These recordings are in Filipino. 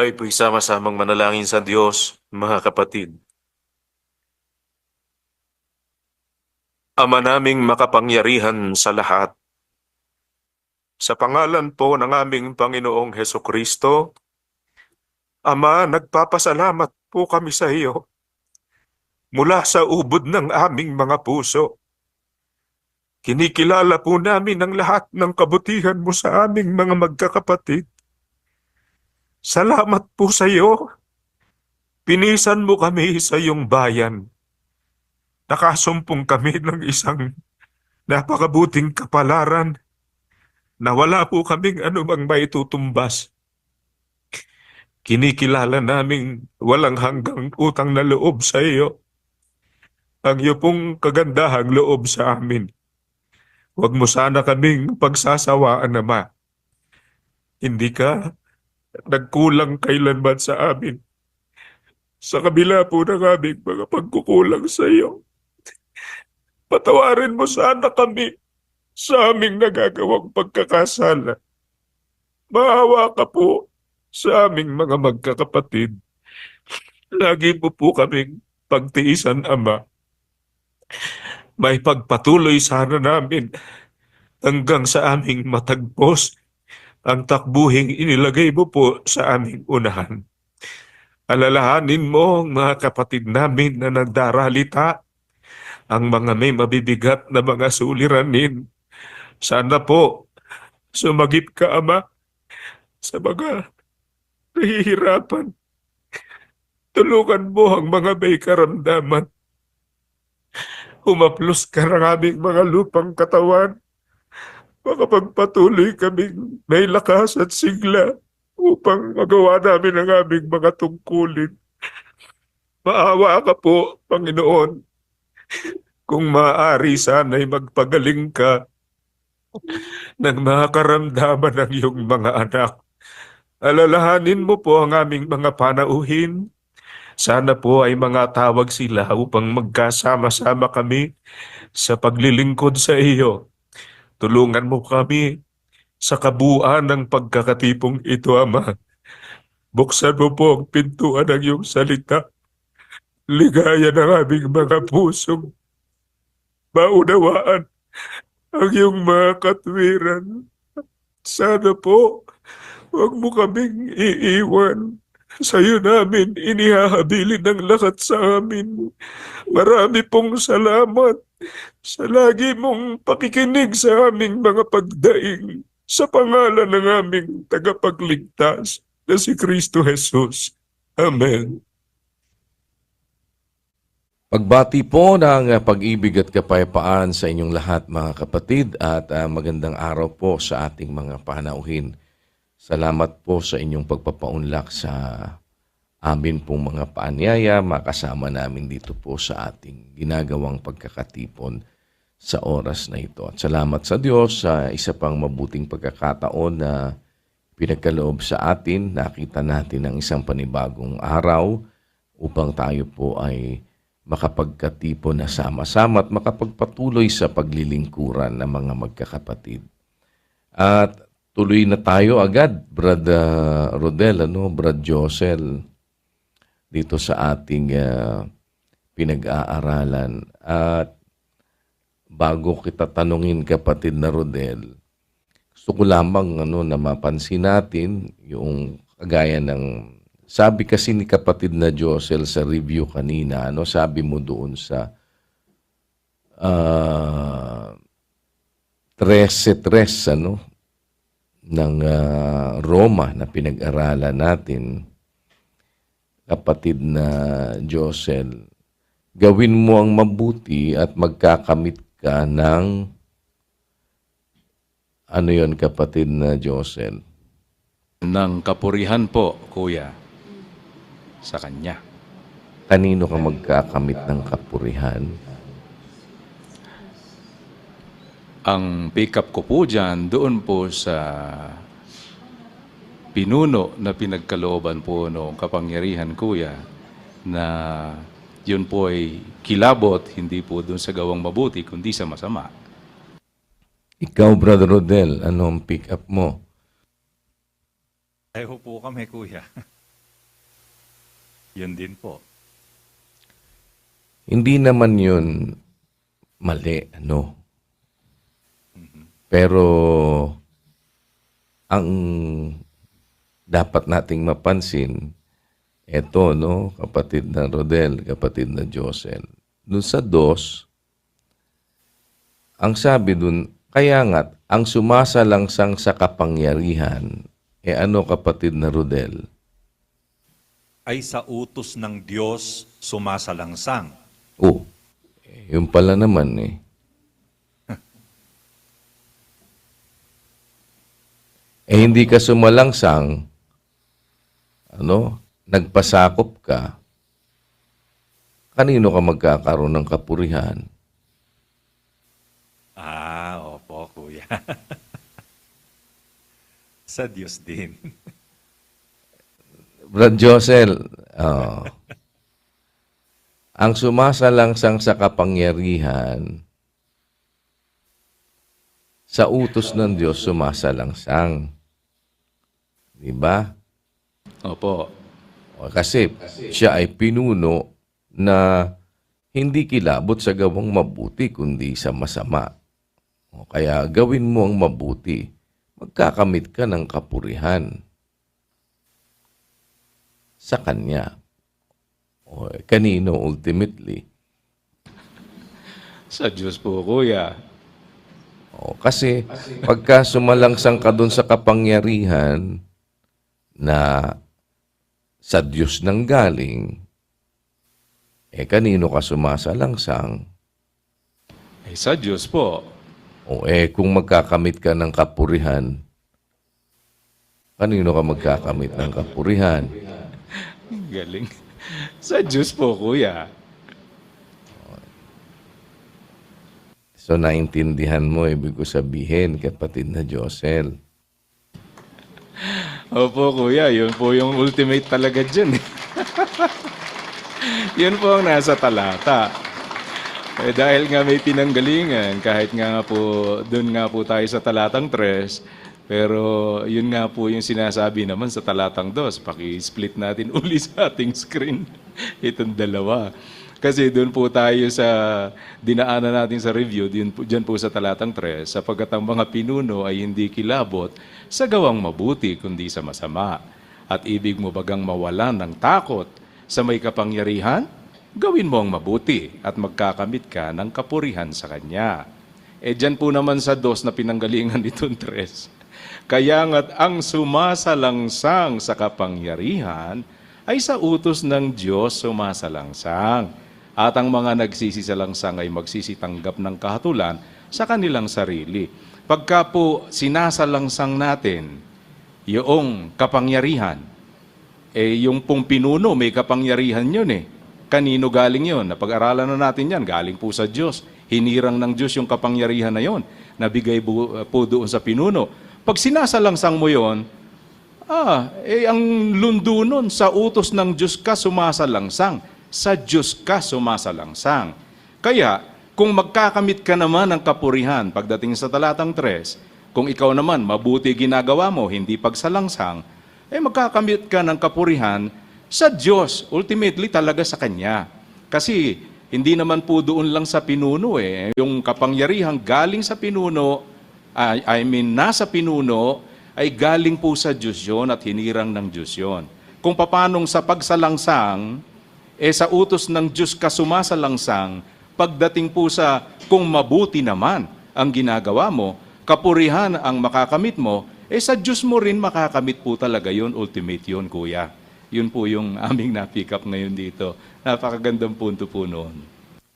Tayo po'y sama-samang manalangin sa Diyos, mga kapatid. Ama naming makapangyarihan sa lahat, sa pangalan po ng aming Panginoong Hesukristo, Ama, nagpapasalamat po kami sa iyo mula sa ubod ng aming mga puso. Kinikilala po namin ang lahat ng kabutihan mo sa aming mga magkakapatid. Salamat po sa iyo. Pinisan mo kami sa iyong bayan. Nakasumpong kami ng isang napakabuting kapalaran na wala po kaming anumang maitutumbas. Kinikilala naming walang hanggang utang na loob sa iyo. Ang iyo pong kagandahang loob sa amin. Huwag mo sana kaming pagsasawaan, Ama. Hindi ka nagkulang kailanman sa amin. Sa kabila po ng aming mga pagkukulang sa iyo. Patawarin mo sana kami sa aming nagagawang pagkakasala. Maawa ka po sa aming mga magkakapatid. Lagi mo po kaming pagtiisan, Ama. May pagpatuloy sana namin hanggang sa aming matagpos ang takbuhing inilagay mo po sa aming unahan. Alalahanin mo ang mga kapatid namin na nagdaralita, ang mga may mabibigat na mga suliranin. Sana po sumagip ka, Ama, sa mga nahihirapan. Tulungan mo ang mga may karamdaman. Humaplos ka ng aming mga lupang katawan. Makapagpatuloy kaming may lakas at sigla upang magawa namin ang aming mga tungkulin. Maawa ka po, Panginoon. Kung maaari sana'y magpagaling ka ng mga karamdaman ng iyong mga anak. Alalahanin mo po ang aming mga panauhin. Sana po ay mga tawag sila upang magkasama-sama kami sa paglilingkod sa iyo. Tulungan mo kami sa kabuuan ng pagkakatipong ito, Ama. Buksan mo po ang pintuan ng iyong salita. Ligaya ng aming mga pusong maunawaan ang iyong mga katwiran. Sana po, huwag mo kaming iiwan. Sa'yo namin inihahabilin ang lahat sa amin. Marami pong salamat sa lagi mong pakikinig sa aming mga pagdaing sa pangalan ng aming tagapagligtas na si Kristo Jesus. Amen. Pagbati po ng pag-ibig at kapayapaan sa inyong lahat mga kapatid at magandang araw po sa ating mga panauhin. Salamat po sa inyong pagpapaunlak sa amin pong mga paanyaya, makasama namin dito po sa ating ginagawang pagkakatipon sa oras na ito. At salamat sa Diyos sa isa pang mabuting pagkakataon na pinagkaloob sa atin. Nakita natin ang isang panibagong araw upang tayo po ay makapagkatipon na sama-sama at makapagpatuloy sa paglilingkuran ng mga magkakapatid. At tuloy na tayo agad, Brad Rodel, Brad Josel, dito sa ating pinag-aaralan. At bago kita tanungin, kapatid na Rodel, gusto ko lamang na mapansin natin yung kagaya ng sabi kasi ni kapatid na Josel sa review kanina, sabi mo doon sa 13:3 ng Roma na pinag-aralan natin, kapatid na Josel, gawin mo ang mabuti at magkakamit ka ng ano yon, kapatid na Josel? Ng kapurihan po, Kuya, sa Kanya. Kanino ka magkakamit ng kapurihan? Ang pick-up ko po dyan, doon po sa pinuno na pinagkalooban po noong kapangyarihan, Kuya, na yun po ay kilabot, hindi po doon sa gawang mabuti, kundi sa masama. Ikaw, Brother Rodel, ano ang pick-up mo? Pareho po kami, kuya. Yun din po. Hindi naman yun mali, ano. Pero ang dapat nating mapansin, eto, no, kapatid na Rodel, kapatid na Josel, dun sa dos, ang sabi dun, kaya nga't, ang sumasalangsang sa kapangyarihan, ano kapatid na Rodel? Ay sa utos ng Diyos sumasalangsang. Oh, yun pala naman eh. Hindi ka sumalangsang, nagpasakop ka, kanino ka magkakaroon ng kapurihan? Opo, kuya. Sa Diyos din. Brad Josel, ang sumasalangsang sa kapangyarihan, sa utos ng Diyos sumasalangsang. Diba? Opo. Kasi siya ay pinuno na hindi kilabot sa gawang mabuti kundi sa masama. Kaya gawin mo ang mabuti, magkakamit ka ng kapurihan sa Kanya. Kanino ultimately? Sa Diyos po, kuya. Kasi pagka sumalangsang ka dun sa kapangyarihan na sa Diyos nang galing, kanino ka sumasalangsang? Sa Diyos po. Kung magkakamit ka ng kapurihan, kanino ka magkakamit ng kapurihan? Galing. Sa Diyos po, kuya. So, naintindihan mo, ibig ko sabihin, kapatid na Josel. Opo, kuya. Yun po yung ultimate talaga dyan. Yun po ang nasa talata. Dahil nga may pinanggalingan, kahit nga po, doon nga po tayo sa talatang 3, pero yun nga po yung sinasabi naman sa talatang 2. Paki-split natin uli sa ating screen. Itong dalawa. Kasi doon po tayo sa dinaanan natin sa review, dyan po sa talatang 3, sapagkat ang mga pinuno ay hindi kilabot sa gawang mabuti kundi sa masama. At ibig mo bagang mawalan ng takot sa may kapangyarihan? Gawin mo ang mabuti at magkakamit ka ng kapurihan sa Kanya. Dyan po naman sa 2 na pinanggalingan nitong 3. Kaya nga't ang sumasalangsang sa kapangyarihan ay sa utos ng Diyos sumasalangsang. At ang mga nagsisisalangsang ay magsisitanggap ng kahatulan sa kanilang sarili. Pagka po sinasalangsang natin yung kapangyarihan, yung pong pinuno may kapangyarihan yun eh. Kanino galing yun? Napag-aralan na natin yan, galing po sa Diyos. Hinirang ng Diyos yung kapangyarihan na yun, nabigay po doon sa pinuno. Pag sinasalangsang mo yun, ang lundo nun, sa utos ng Diyos ka sumasalangsang. Sa Diyos ka sumasalangsang. Kaya, kung magkakamit ka naman ng kapurihan pagdating sa talatang 3, kung ikaw naman mabuti ginagawa mo, hindi pagsalangsang, magkakamit ka ng kapurihan sa Diyos, ultimately talaga sa Kanya. Kasi hindi naman po doon lang sa pinuno Yung kapangyarihan galing sa pinuno, nasa pinuno, ay galing po sa Diyos yun at hinirang ng Diyos yun. Kung papanong sa pagsalangsang, sa utos ng Diyos ka sumasalangsang, pagdating po sa kung mabuti naman ang ginagawa mo, kapurihan ang makakamit mo, sa Diyos mo rin makakamit po talaga yun, ultimate yun, kuya. Yun po yung aming na-pick up ngayon dito. Napakagandang punto po noon.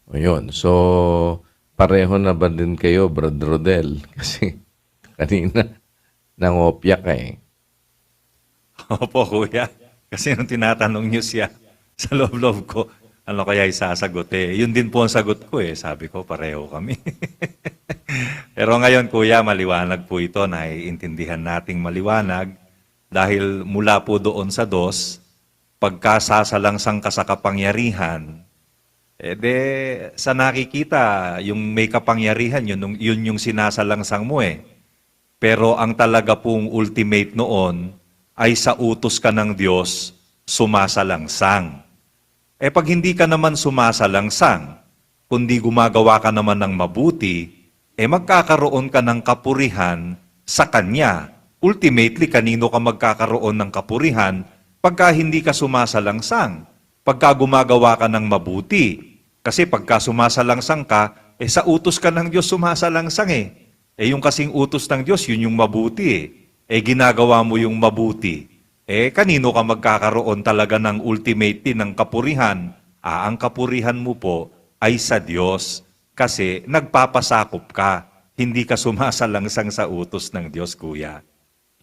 Ayun. So, pareho na ba din kayo, Brad Rodel? Kasi kanina, nangopya ka eh. Opo, kuya. Kasi nung tinatanong niyo siya sa loob-loob ko, ano kaya isasagot Yun din po ang sagot ko Sabi ko, pareho kami. Pero ngayon, kuya, maliwanag po ito. Naiintindihan nating maliwanag. Dahil mula po doon sa 2, pagkasasalangsang ka sa kapangyarihan, sa nakikita, yung may kapangyarihan, yun yung sinasalangsang mo Pero ang talaga pong ultimate noon ay sa utos ka ng Diyos, sumasalangsang. Pag hindi ka naman sumasalangsang, kundi gumagawa ka naman ng mabuti, magkakaroon ka ng kapurihan sa Kanya. Ultimately, kanino ka magkakaroon ng kapurihan pagka hindi ka sumasalangsang? Pagka gumagawa ka ng mabuti. Kasi pagka sumasalangsang ka, sa utos ka ng Diyos sumasalangsang eh. Yung kasing utos ng Diyos, yun yung mabuti eh. Ginagawa mo yung mabuti. Kanino ka magkakaroon talaga ng ultimately ng kapurihan? Ang kapurihan mo po ay sa Diyos. Kasi nagpapasakop ka. Hindi ka sumasalangsang sa utos ng Diyos, kuya.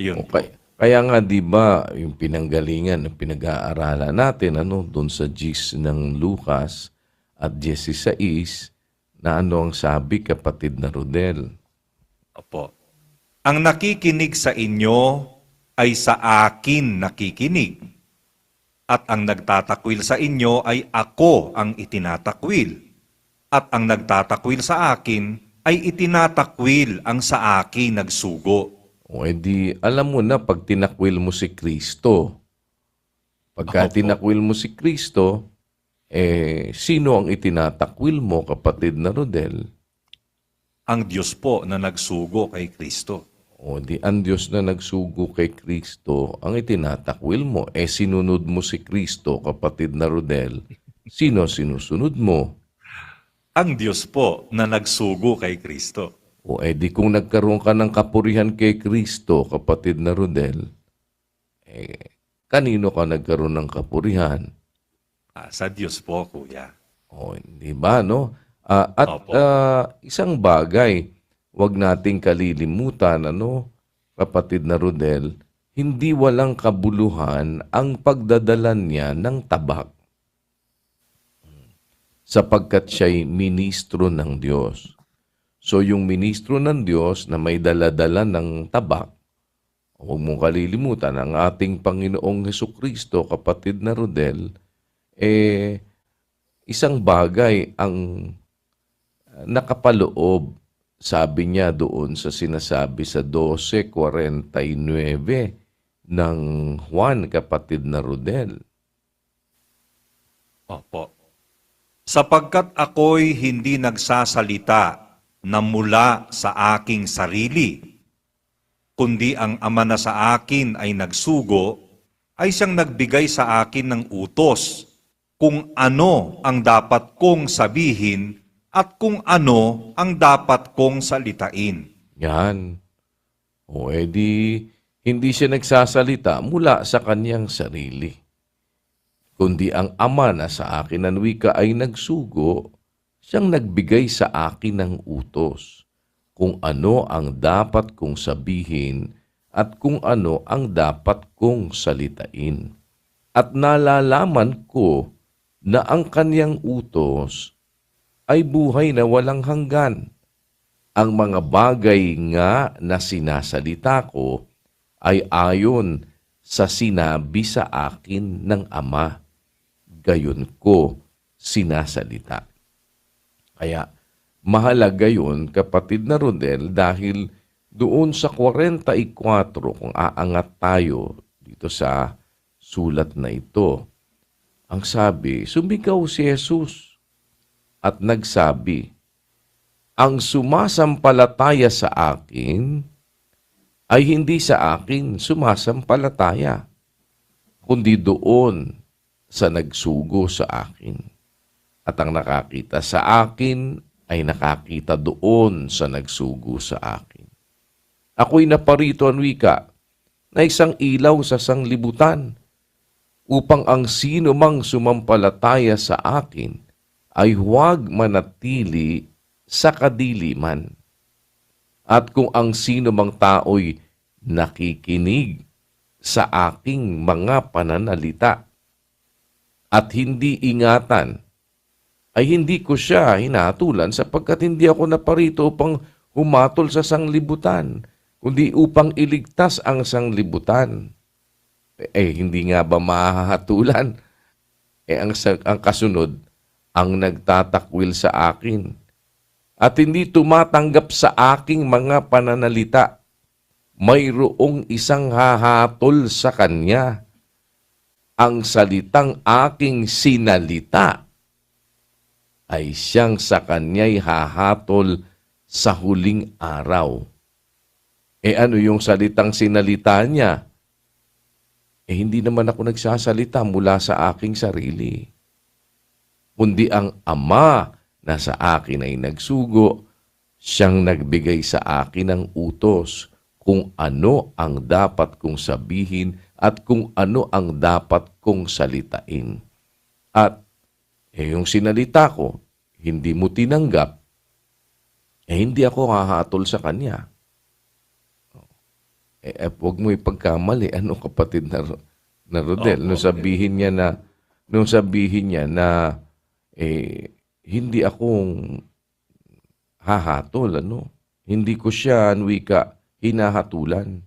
Yun po. Okay. Kaya nga 'di ba yung pinanggalingan ng pinag-aaralan natin doon sa GIS ng Lucas at 16 na ang sabi, kapatid na Rodel? Opo. Ang nakikinig sa inyo ay sa akin nakikinig. At ang nagtatakwil sa inyo ay ako ang itinatakwil. At ang nagtatakwil sa akin ay itinatakwil ang sa akin nagsugo. O edi, alam mo na pag tinakwil mo si Kristo. Pagka Opo. tinakwil mo si Kristo, sino ang itinatakwil mo, kapatid na Rodel? Ang Diyos po na nagsugo kay Kristo. O di ang Diyos na nagsugo kay Kristo ang itinatakwil mo. Sinunod mo si Kristo, kapatid na Rodel. Sino sinusunod mo? Ang Diyos po na nagsugo kay Kristo. O di kung nagkaroon ka ng kapurihan kay Kristo, kapatid na Rodel, kanino ka nagkaroon ng kapurihan? Sa Diyos po, kuya. O, di ba, no? At Opo. isang bagay, wag nating kalilimutan, kapatid na Rodel, hindi walang kabuluhan ang pagdadala niya ng tabak. Sapagkat siya'y ministro ng Diyos. So yung ministro ng Diyos na may dala-dala ng tabak, huwag mong kalilimutan, ang ating Panginoong Hesukristo, kapatid na Rodel, isang bagay ang nakapaloob, sabi niya doon sa sinasabi sa 12:49 ng Juan, kapatid na Rodel. Opo. Sapagkat ako'y hindi nagsasalita na mula sa aking sarili, kundi ang Ama na sa akin ay nagsugo, ay siyang nagbigay sa akin ng utos kung ano ang dapat kong sabihin at kung ano ang dapat kong salitain. Yan. O edi, hindi siya nagsasalita mula sa kanyang sarili, kundi ang Ama na sa akin ang wika ay nagsugo, siyang nagbigay sa akin ng utos kung ano ang dapat kong sabihin at kung ano ang dapat kong salitain. At nalalaman ko na ang kanyang utos ay buhay na walang hanggan. Ang mga bagay nga na sinasalita ko ay ayon sa sinabi sa akin ng Ama. Gayon ko sinasalita. Kaya mahalaga yun, kapatid na Rodel, dahil doon sa 44, kung aangat tayo dito sa sulat na ito, ang sabi, sumigaw si Jesus at nagsabi, ang sumasampalataya sa akin ay hindi sa akin sumasampalataya, kundi doon sa nagsugo sa akin. At ang nakakita sa akin ay nakakita doon sa nagsugo sa akin. Ako'y naparito, ang wika, na isang ilaw sa sanglibutan, upang ang sino mang sumampalataya sa akin ay huwag manatili sa kadiliman. At kung ang sino mang tao'y nakikinig sa aking mga pananalita at hindi ingatan, ay hindi ko siya hinatulan sapagkat hindi ako naparito upang humatol sa sanglibutan, kundi upang iligtas ang sanglibutan. Hindi nga ba mahahatulan? Ang kasunod, ang nagtatakwil sa akin at hindi tumatanggap sa aking mga pananalita, mayroong isang hahatol sa kanya ang salitang aking sinalita ay siyang sa kanya'y hahatol sa huling araw. Ano yung salitang sinalita niya? Hindi naman ako nagsasalita mula sa aking sarili. Kundi ang Ama na sa akin ay nagsugo, siyang nagbigay sa akin ng utos kung ano ang dapat kong sabihin at kung ano ang dapat kong salitain. At yung sinalita ko, hindi mo tinanggap, hindi ako hahatol sa kanya. Huwag mo ipagkamali, kapatid na Rodel, nung sabihin niya na hindi akong hahatol, hindi ko siya, hinahatulan.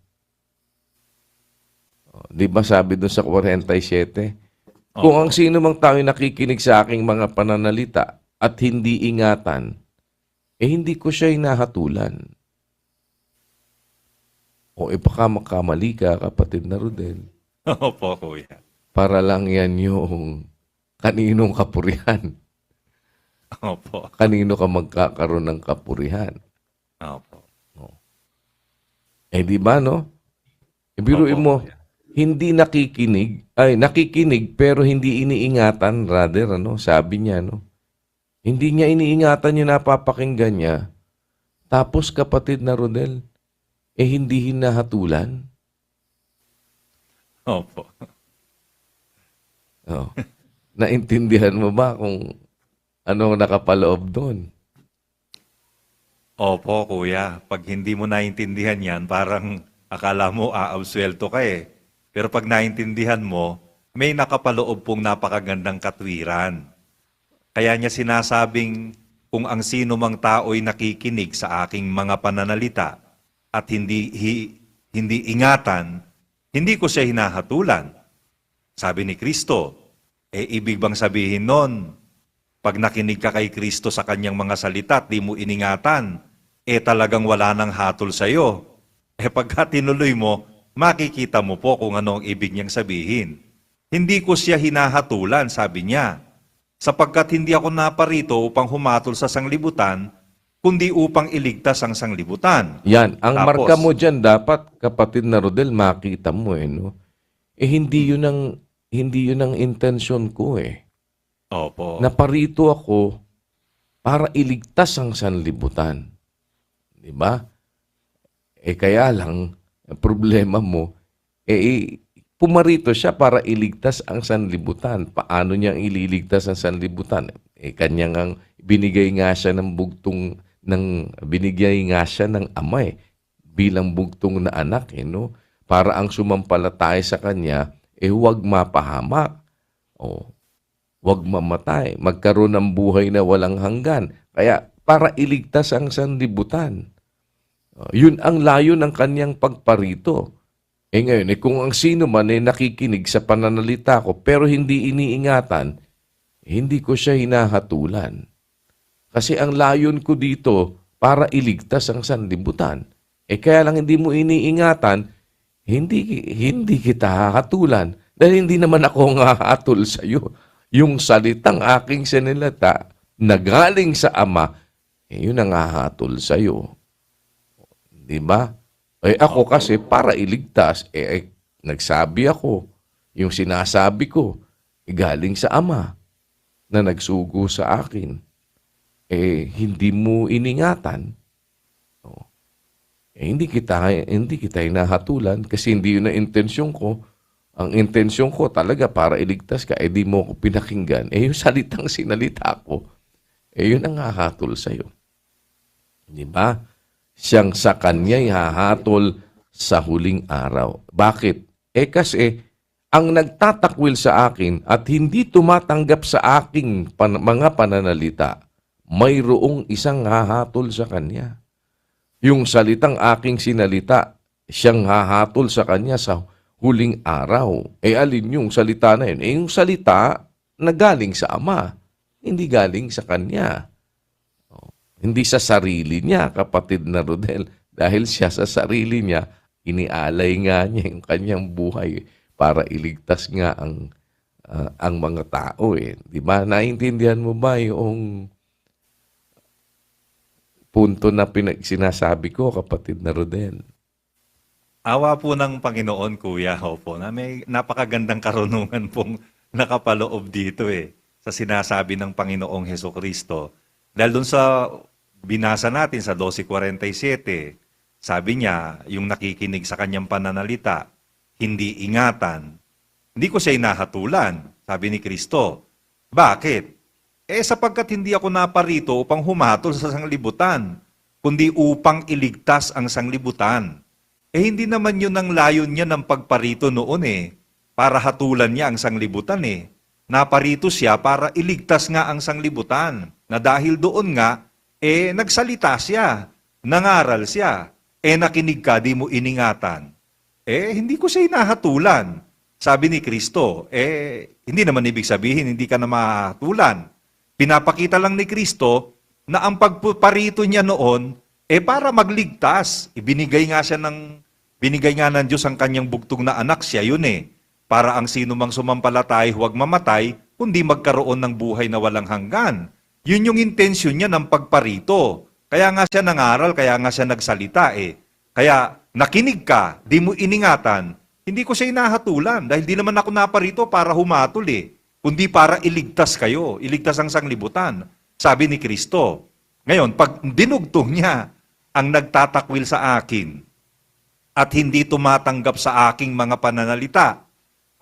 Di ba sabi doon sa 47? Kung ang sino mang tao nakikinig sa aking mga pananalita at hindi ingatan, hindi ko siya hinahatulan. Baka makamali ka, kapatid na Rodel. Opo, kuya. Para lang yan yung kaninong kapurihan. Opo. Kanino ka magkakaroon ng kapurihan. Opo. Di ba, no? Biruin mo, kuya. hindi nakikinig pero hindi iniingatan, rather, sabi niya, Hindi niya iniingatan yung napapakinggan niya. Tapos, kapatid na Rodel, hindi hinahatulan. Opo. Naintindihan mo ba kung ano nakapaloob doon? Opo, kuya. Pag hindi mo naintindihan yan, parang akala mo aabsuelto ka eh. Pero pag naintindihan mo, may nakapaloob pong napakagandang katwiran. Kaya niya sinasabing, kung ang sino mang tao'y nakikinig sa aking mga pananalita at hindi ingatan, hindi ko siya hinahatulan. Sabi ni Kristo, ibig bang sabihin nun, pag nakinig ka kay Kristo sa kanyang mga salita at di mo iningatan, talagang wala nang hatol sa'yo. Pagka tinuloy mo, makikita mo po kung ano ang ibig niyang sabihin. Hindi ko siya hinahatulan, sabi niya, sapagkat hindi ako naparito upang humatol sa sanglibutan, kundi upang iligtas ang sanglibutan. Yan, ang Tapos, marka mo dyan dapat, kapatid na Rodel, makita mo hindi yun ang intensyon ko Opo. Naparito ako para iligtas ang sanlibutan. Di ba? Kaya lang, ang problema mo, pumarito siya para iligtas ang sanlibutan. Paano niya ililigtas ang sanlibutan? Kanyang ang binigay nga siya ng ama bilang bugtong na anak, para ang sumampalataya sa kanya, huwag mapahamak. Huwag mamatay. Magkaroon ng buhay na walang hanggan. Kaya para iligtas ang sanlibutan. Yun ang layo ng kanyang pagparito. Ngayon, kung ang sino man nakikinig sa pananalita ko pero hindi iniingatan, hindi ko siya hinahatulan. Kasi ang layon ko dito para iligtas ang sanlibutan. Kaya lang hindi mo iniingatan, hindi kita hahatulan. Dahil hindi naman ako hahatol sa iyo. Yung salitang aking sinilata na galing sa Ama, yun ang hahatol sa iyo. Di ba? Ako kasi para iligtas, nagsabi ako, yung sinasabi ko, galing sa Ama na nagsugo sa akin. Hindi mo iningatan. Hindi kita hinahatulan kasi hindi yun ang intensyon ko. Ang intensyon ko talaga para iligtas ka, di mo ko pinakinggan. Yung salitang sinalita ko, yun ang hahatol sa'yo. Di ba? Siyang sa kanya'y hahatol sa huling araw. Bakit? Kasi ang nagtatakwil sa akin at hindi tumatanggap sa aking mga pananalita, mayroong isang hahatol sa kanya. Yung salitang aking sinalita, siyang hahatol sa kanya sa huling araw. Alin yung salita na yun? Yung salita na galing sa Ama, hindi galing sa kanya. Hindi sa sarili niya, kapatid na Rodel. Dahil siya sa sarili niya, inialay nga niya yung kanyang buhay para iligtas nga ang mga tao eh. Di ba? Naintindihan mo ba yung punto na sinasabi ko, kapatid na Rodel? Awa po ng Panginoon, Kuya, opo, na may napakagandang karunungan pong nakapaloob dito sa sinasabi ng Panginoong Heso Kristo. Dahil dun sa binasa natin sa 12:47, sabi niya, yung nakikinig sa kanyang pananalita, hindi ingatan. Hindi ko siya inahatulan, sabi ni Kristo. Bakit? Sapagkat hindi ako naparito upang humatol sa sanglibutan, kundi upang iligtas ang sanglibutan. Hindi naman yun ang layon niya ng pagparito noon para hatulan niya ang sanglibutan Naparito siya para iligtas nga ang sanglibutan. Na dahil doon nga, nagsalita siya, nangaral siya, nakinig ka, di mo iningatan. Hindi ko siya inahatulan. Sabi ni Kristo, hindi naman ibig sabihin, hindi ka na mahatulan. Pinapakita lang ni Kristo na ang pagparito niya noon, para magligtas. Binigay nga ng Diyos ang kanyang bugtong na anak, siya yun Para ang sino mang sumampalatay, huwag mamatay, kundi magkaroon ng buhay na walang hanggan. Yun yung intensyon niya ng pagparito. Kaya nga siya nangaral, kaya nga siya nagsalita Kaya nakinig ka, di mo iningatan, hindi ko siya inahatulan dahil di naman ako naparito para humatol kundi para iligtas kayo, iligtas ang sanglibutan. Sabi ni Kristo. Ngayon, pag dinugtong niya ang nagtatakwil sa akin at hindi tumatanggap sa aking mga pananalita,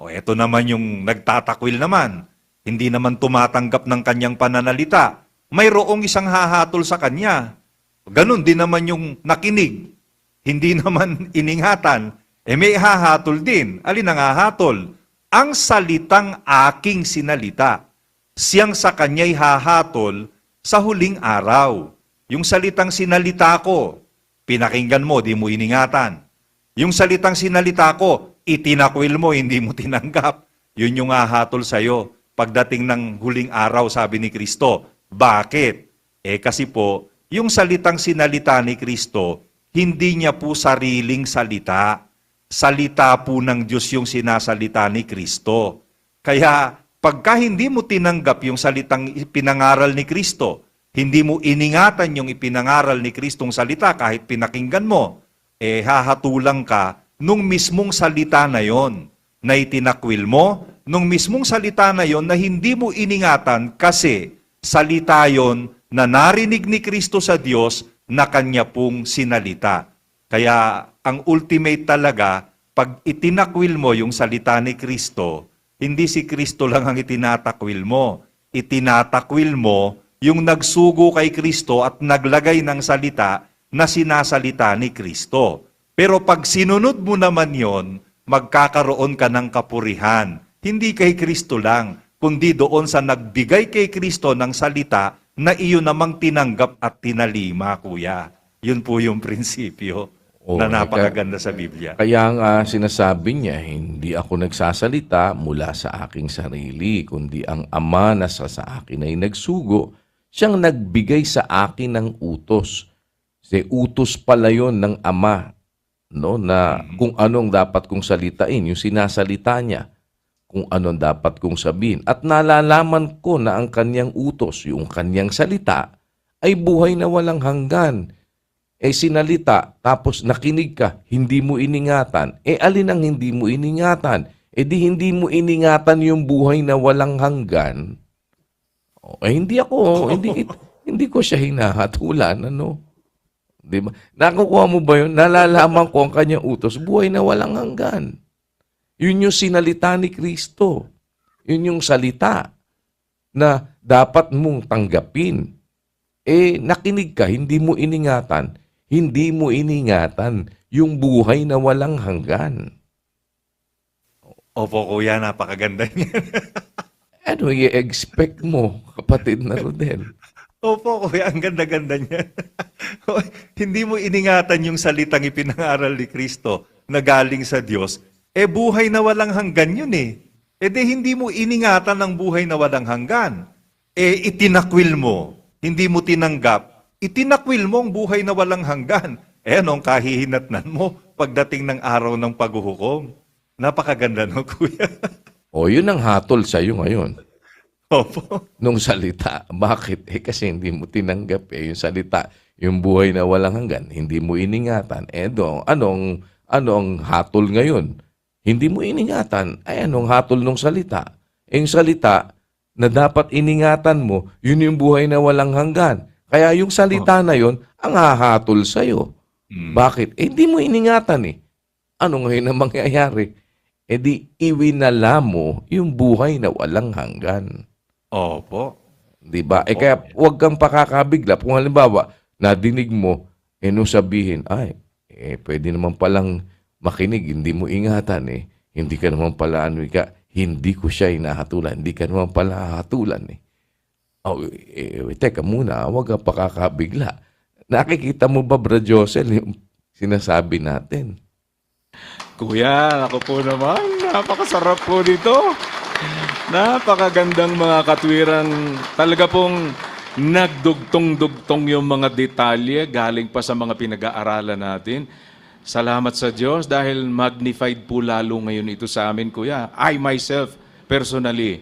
eto naman yung nagtatakwil naman, hindi naman tumatanggap ng kanyang pananalita, mayroong isang hahatol sa kanya. Ganon din naman yung nakinig, hindi naman iningatan, may hahatol din. Alin ang hahatol? Ang salitang aking sinalita. Siyang sa kanya'y hahatol sa huling araw. Yung salitang sinalita ko, pinakinggan mo, di mo iningatan. Yung salitang sinalita ko, itinakwil mo, hindi mo tinanggap. Yun yung hahatol sa'yo. Pagdating ng huling araw, sabi ni Kristo. Bakit? Kasi po, yung salitang sinalita ni Kristo, hindi niya po sariling salita. Salita po ng Diyos yung sinasalita ni Kristo. Kaya, pagka hindi mo tinanggap yung salitang ipinangaral ni Kristo, hindi mo iningatan yung ipinangaral ni Kristong salita kahit pinakinggan mo, hahatulang ka nung mismong salita na yon na itinakwil mo, nung mismong salita na yon na hindi mo iningatan kasi salita yon na narinig ni Kristo sa Diyos na kanya pong sinalita. Kaya ang ultimate talaga, pag itinakwil mo yung salita ni Kristo, hindi si Kristo lang ang itinatakwil mo. Itinatakwil mo yung nagsugo kay Kristo at naglagay ng salita na sinasalita ni Kristo. Pero pag sinunod mo naman yon, magkakaroon ka ng kapurihan. Hindi kay Kristo lang, kundi doon sa nagbigay kay Kristo ng salita na iyon namang tinanggap at tinalima, Kuya. Yun po yung prinsipyo na napakaganda sa Biblia. Kaya nga sinasabi niya, hindi ako nagsasalita mula sa aking sarili, kundi ang Ama na sa akin ay nagsugo, siyang nagbigay sa akin ng utos. Kasi utos pala yun ng Ama, no, na kung anong dapat kong salitain, yung sinasalita niya, kung anong dapat kong sabihin. At nalalaman ko na ang kanyang utos, yung kanyang salita, ay buhay na walang hanggan. Sinalita, tapos nakinig ka, hindi mo iningatan. Alin ang hindi mo iningatan? Di hindi mo iningatan yung buhay na walang hanggan. Hindi ko siya hinahatulan, ano? Diba? Nakukuha mo ba yun? Nalalaman ko ang kanyang utos, buhay na walang hanggan. Yun yung sinalita ni Kristo. Yun yung salita na dapat mong tanggapin. Nakinig ka, hindi mo iningatan. Hindi mo iningatan yung buhay na walang hanggan. Opo, Kuya, napakaganda niya. Ano i-expect mo, kapatid na Rodel? Opo, Kuya, ang ganda-ganda niya. Hindi mo iningatan yung salitang ipinangaral ni Kristo na galing sa Diyos. Buhay na walang hanggan yun di hindi mo iningatan ang buhay na walang hanggan. Itinakwil mo, hindi mo tinanggap. Itinakwil mo ang buhay na walang hanggan. Anong kahihinatnan mo pagdating ng araw ng paghuhukom? Napakaganda no, Kuya? O, yun ang hatol sa'yo ngayon. Opo. Nung salita. Bakit? Kasi hindi mo tinanggap yung salita. Yung buhay na walang hanggan, hindi mo iningatan. Anong hatol ngayon? Hindi mo iningatan. Ay, anong hatol nung salita? Yung salita na dapat iningatan mo, yun yung buhay na walang hanggan. Kaya yung salita na yun, ang hahatol sa'yo. Bakit? Hindi mo iningatan eh. Ano ngayon ang mangyayari? Di iwinala mo yung buhay na walang hanggan. Opo. Di ba? Kaya huwag kang pakakabigla. Kung halimbawa, nadinig mo, nung sabihin, pwede naman palang makinig, hindi mo ingatan eh. Hindi ka naman pala, hindi ko siya hinahatulan. Hindi ka naman pala hahatulan eh. Teka muna, huwag kang pakakabigla. Nakikita mo ba, Bra Josel, yung sinasabi natin? Kuya, ako po naman, napakasarap po dito. Napakagandang mga katwirang, talaga pong nagdugtong-dugtong yung mga detalye galing pa sa mga pinag-aaralan natin. Salamat sa Diyos dahil magnified po lalo ngayon ito sa amin, Kuya. I myself, personally.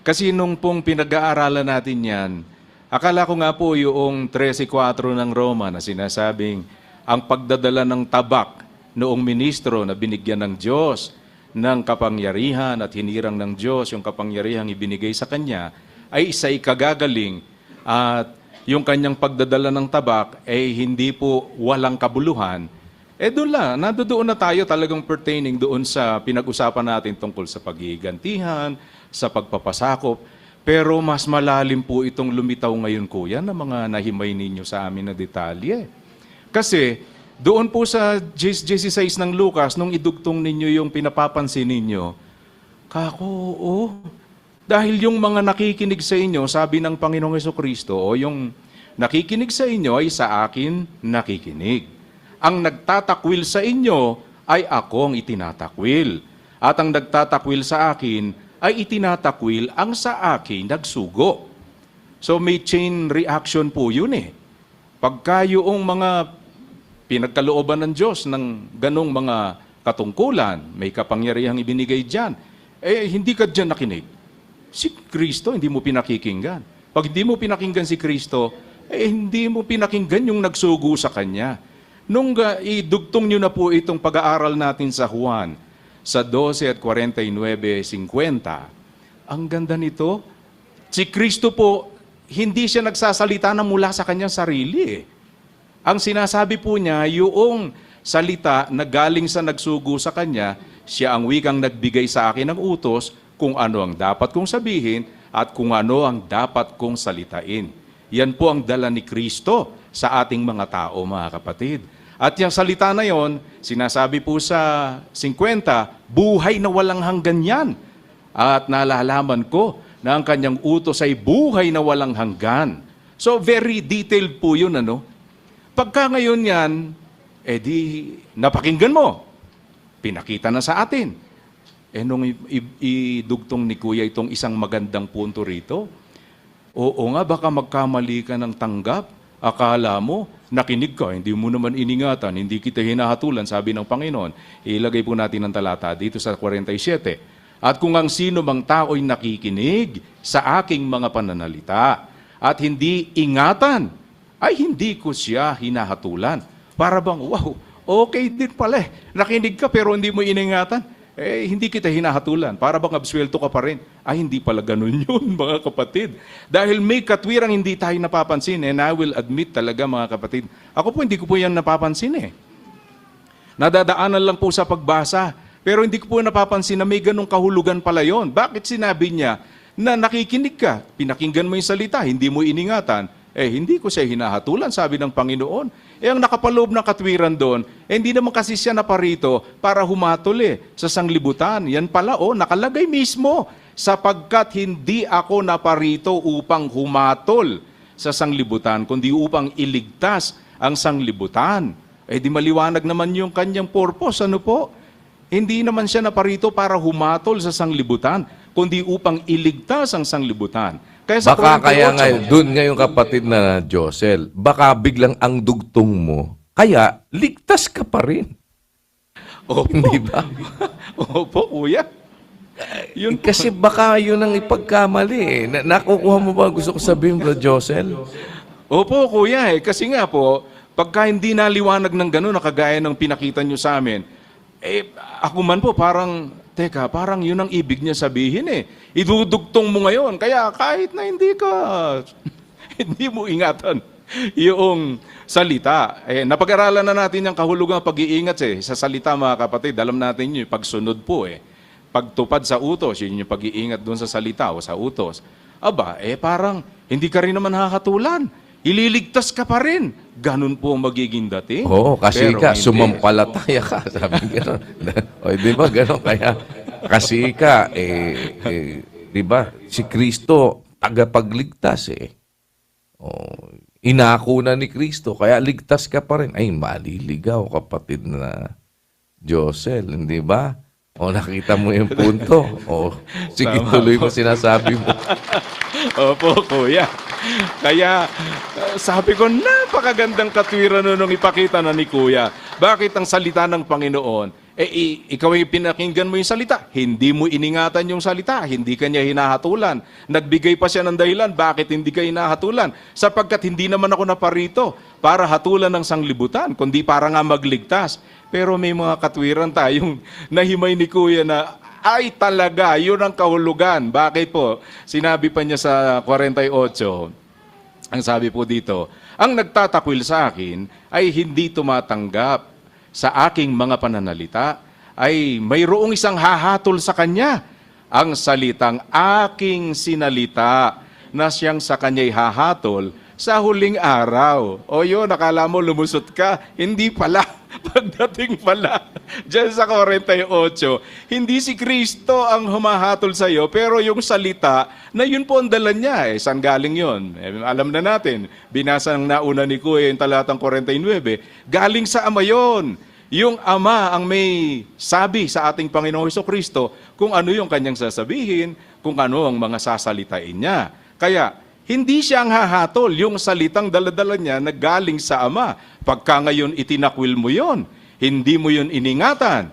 Kasi nung pong pinag-aaralan natin yan, akala ko nga po yung 13:4 ng Roma na sinasabing ang pagdadala ng tabak noong ministro na binigyan ng Diyos ng kapangyarihan at hinirang ng Diyos yung kapangyarihang ibinigay sa kanya ay isa'y kagagaling at yung kanyang pagdadala ng tabak ay hindi po walang kabuluhan. Doon lang, nandoon na tayo talagang pertaining doon sa pinag-usapan natin tungkol sa paghihigantihan, sa pagpapasakop. Pero mas malalim po itong lumitaw ngayon, Kuya, na mga nahimay ninyo sa amin na detalye. Kasi doon po sa 16 ng Lucas, nung idugtong ninyo yung pinapapansin ninyo, dahil yung mga nakikinig sa inyo, sabi ng Panginoong Jesucristo, yung nakikinig sa inyo ay sa akin nakikinig. Ang nagtatakwil sa inyo ay ako ang itinatakwil. At ang nagtatakwil sa akin ay itinatakwil ang sa akin nagsugo. So may chain reaction po yun eh. Pagka yung mga pinagkalooban ng Diyos ng ganong mga katungkulan, may kapangyarihang ibinigay dyan, hindi ka dyan nakinig. Si Kristo, hindi mo pinakikinggan. Pag hindi mo pinakinggan si Kristo, hindi mo pinakinggan yung nagsugo sa Kanya. Nung idugtong nyo na po itong pag-aaral natin sa Juan, sa 12:49-50, ang ganda nito, si Kristo po, hindi siya nagsasalita na mula sa kanyang sarili. Ang sinasabi po niya, yung salita na galing sa nagsugo sa kanya, siya ang wikang nagbigay sa akin ng utos kung ano ang dapat kong sabihin at kung ano ang dapat kong salitain. Yan po ang dala ni Kristo sa ating mga tao, mga kapatid. At yung salita na yon, sinasabi po sa 50, buhay na walang hanggan yan. At nalalaman ko na ang kanyang utos ay buhay na walang hanggan. So very detailed po yun, ano? Pagka ngayon yan, napakinggan mo. Pinakita na sa atin. Nung idugtong ni Kuya itong isang magandang punto rito, oo nga, baka magkamali ka ng tanggap. Akala mo, nakinig ka, hindi mo naman iningatan, hindi kita hinahatulan, sabi ng Panginoon. Ilagay po natin ang talata dito sa 47. At kung ang sino mang tao'y nakikinig sa aking mga pananalita at hindi ingatan, ay hindi ko siya hinahatulan. Para bang, wow, okay din pala eh. Nakinig ka pero hindi mo iningatan. Hindi kita hinahatulan. Para bang absuelto ka pa rin. Ay, hindi pala ganun yun, mga kapatid. Dahil may katwirang hindi tayo napapansin. And I will admit talaga, mga kapatid. Ako po, hindi ko po yan napapansin eh. Nadadaanan lang po sa pagbasa. Pero hindi ko po napapansin na may ganung kahulugan pala yon. Bakit sinabi niya na nakikinig ka, pinakinggan mo yung salita, hindi mo iningatan, hindi ko siya hinahatulan, sabi ng Panginoon. Ang nakapaloob ng katwiran doon, hindi naman kasi siya naparito para humatol sa sanglibutan. Yan pala, nakalagay mismo, sapagkat hindi ako naparito upang humatol sa sanglibutan, kundi upang iligtas ang sanglibutan. Di maliwanag naman yung kanyang purpose, ano po? Hindi naman siya naparito para humatol sa sanglibutan, kundi upang iligtas ang sanglibutan. Kaya sa Baka kaya 48, nga, dun ngayong kapatid na Josel, baka biglang ang dugtong mo, kaya ligtas ka pa rin. Opo. Hindi ba? Opo, Kuya. Yun po. Kasi baka yun ang ipagkamali eh. Nakukuha mo ba gusto ko sabihin, Bro Josel? Opo, kuya kasi nga po, pagka hindi naliwanag ng gano'n na kagaya ng pinakita nyo sa amin, ako man po parang, teka, parang yun ang ibig niya sabihin eh. Idudugtong mo ngayon, kaya kahit na hindi ka, hindi mo ingatan yung salita. Napag-aralan na natin yung kahulugang pag-iingat sa salita, mga kapatid. Alam natin yun, pagsunod po pagtupad sa utos, yun yung pag-iingat doon sa salita o sa utos. Aba, parang hindi ka rin naman nakakatulan. Ililigtas ka pa rin. Ganun po ang magiging dating. Oo, kasi Pero ka, hindi. sumampalataya ka. Sabi gano'n. O, di ba gano'n? Kaya, kasi ka, di ba, si Kristo, tagapagligtas O, inako na ni Kristo, kaya ligtas ka pa rin. Ay, maliligaw, kapatid na Josel, hindi ba? O, nakita mo yung punto. O, sige, Tama tuloy mo sinasabi mo. Opo, kuya. Kaya sabi ko, napakagandang katwiran nung ipakita na ni kuya. Bakit ang salita ng Panginoon, ikaw ay pinakinggan mo yung salita, hindi mo iningatan yung salita, hindi kanya hinahatulan. Nagbigay pa siya ng dahilan, bakit hindi ka hinahatulan? Sapagkat hindi naman ako naparito para hatulan ng sanglibutan, kundi para nga magligtas. Pero may mga katwiran tayong nahimay ni kuya na, ay talaga, yun ang kahulugan. Bakit po? Sinabi pa niya sa 48, ang sabi po dito, ang nagtatakwil sa akin ay hindi tumatanggap sa aking mga pananalita, ay mayroong isang hahatol sa kanya, ang salitang aking sinalita, na siyang sa kanya'y hahatol sa huling araw. O yun, nakala mo lumusot ka, hindi pala. Pagdating pala, dyan sa 48, hindi si Kristo ang humahatol sa iyo, pero yung salita na yun po ang dala niya. Saan galing yun? Alam na natin, binasa ng nauna ni Kuya yung talatang 49, galing sa Ama yun. Yung Ama ang may sabi sa ating Panginoong Jesucristo kung ano yung kanyang sasabihin, kung ano ang mga sasalitain niya. Kaya, hindi siya ang hahatol, yung salitang daladala niya na galing sa Ama. Pagka ngayon itinakwil mo yon, hindi mo yon iningatan,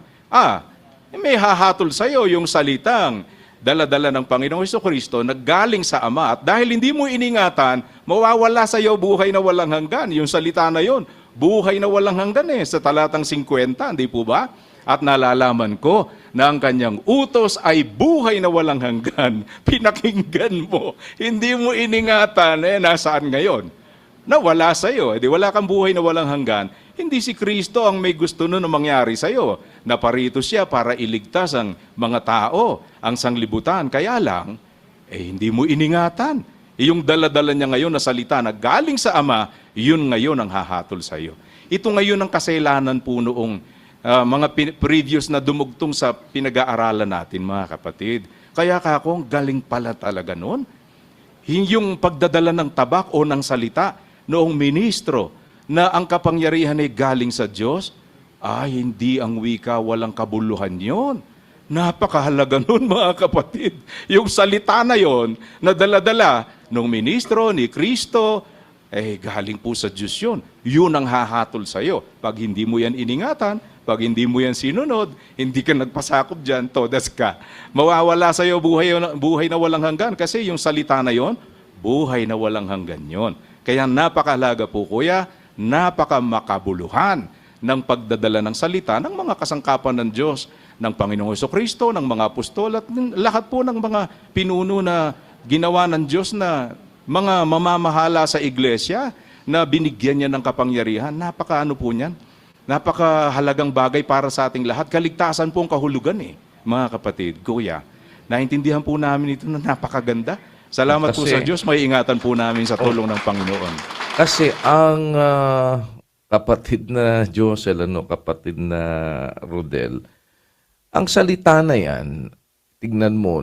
may hahatol sa iyo yung salitang daladala ng Panginoong Jesucristo na galing sa Ama. At dahil hindi mo iningatan, mawawala sa iyo buhay na walang hanggan. Yung salita na yon, buhay na walang hanggan sa talatang 50, hindi po ba? At nalalaman ko na ang kanyang utos ay buhay na walang hanggan. Pinakinggan mo, hindi mo iningatan, nasaan ngayon? Nawala sa iyo, wala kang buhay na walang hanggan. Hindi si Kristo ang may gusto nun na mangyari sa iyo. Naparito siya para iligtas ang mga tao, ang sanglibutan. Kaya lang, hindi mo iningatan. Yung daladala niya ngayon na salita na galing sa Ama, yun ngayon ang hahatol sa iyo. Ito ngayon ang kasalanan po noong mga previous na dumugtong sa pinag-aaralan natin, mga kapatid. Kaya kako, galing pala talaga noon. Yung pagdadala ng tabak o ng salita noong ministro na ang kapangyarihan ay galing sa Diyos, hindi ang wika, walang kabuluhan yon. Napakahalaga nun, mga kapatid. Yung salita na yon na dala-dala ng ministro ni Kristo, galing po sa Diyos yun. Yun ang hahatol sa iyo. Pag hindi mo yan iningatan, pag hindi mo yan sinunod, hindi ka nagpasakop dyan, todas ka. Mawawala sa iyo buhay na walang hanggan kasi yung salita na yon, buhay na walang hanggan yon. Kaya napakahalaga po, kuya, napakamakabuluhan ng pagdadala ng salita ng mga kasangkapan ng Diyos, ng Panginoong Jesucristo, ng mga apostol, at lahat po ng mga pinuno na ginawa ng Diyos na mga mamamahala sa iglesia na binigyan niya ng kapangyarihan. Napakaano po niyan? Napakahalagang bagay para sa ating lahat. Kaligtasan po ang kahulugan mga kapatid, kuya. Naintindihan po namin ito na napakaganda. Salamat po sa Diyos, may ingatan po namin sa tulong ng Panginoon. Kasi ang kapatid na Josel, kapatid na Rodel, ang salita na yan, tignan mo,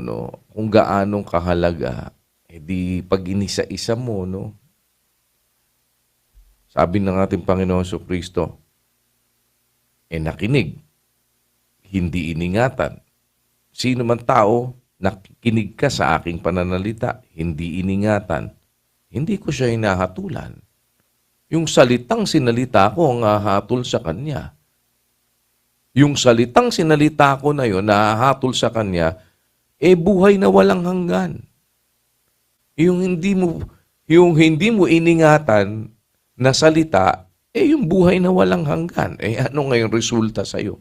kung gaanong kahalaga, di pag inisa-isa mo, sabi ng ating Panginoon Jesucristo, nakinig, hindi iningatan. Sino man tao, nakikinig ka sa aking pananalita, hindi iningatan, hindi ko siya hinahatulan. Yung salitang sinalita ko ang hahatol sa kanya. Yung salitang sinalita ko na yun, nahahatol sa kanya, buhay na walang hanggan. Yung hindi mo iningatan na salita, yung buhay na walang hanggan. Ano ngayon resulta sa'yo?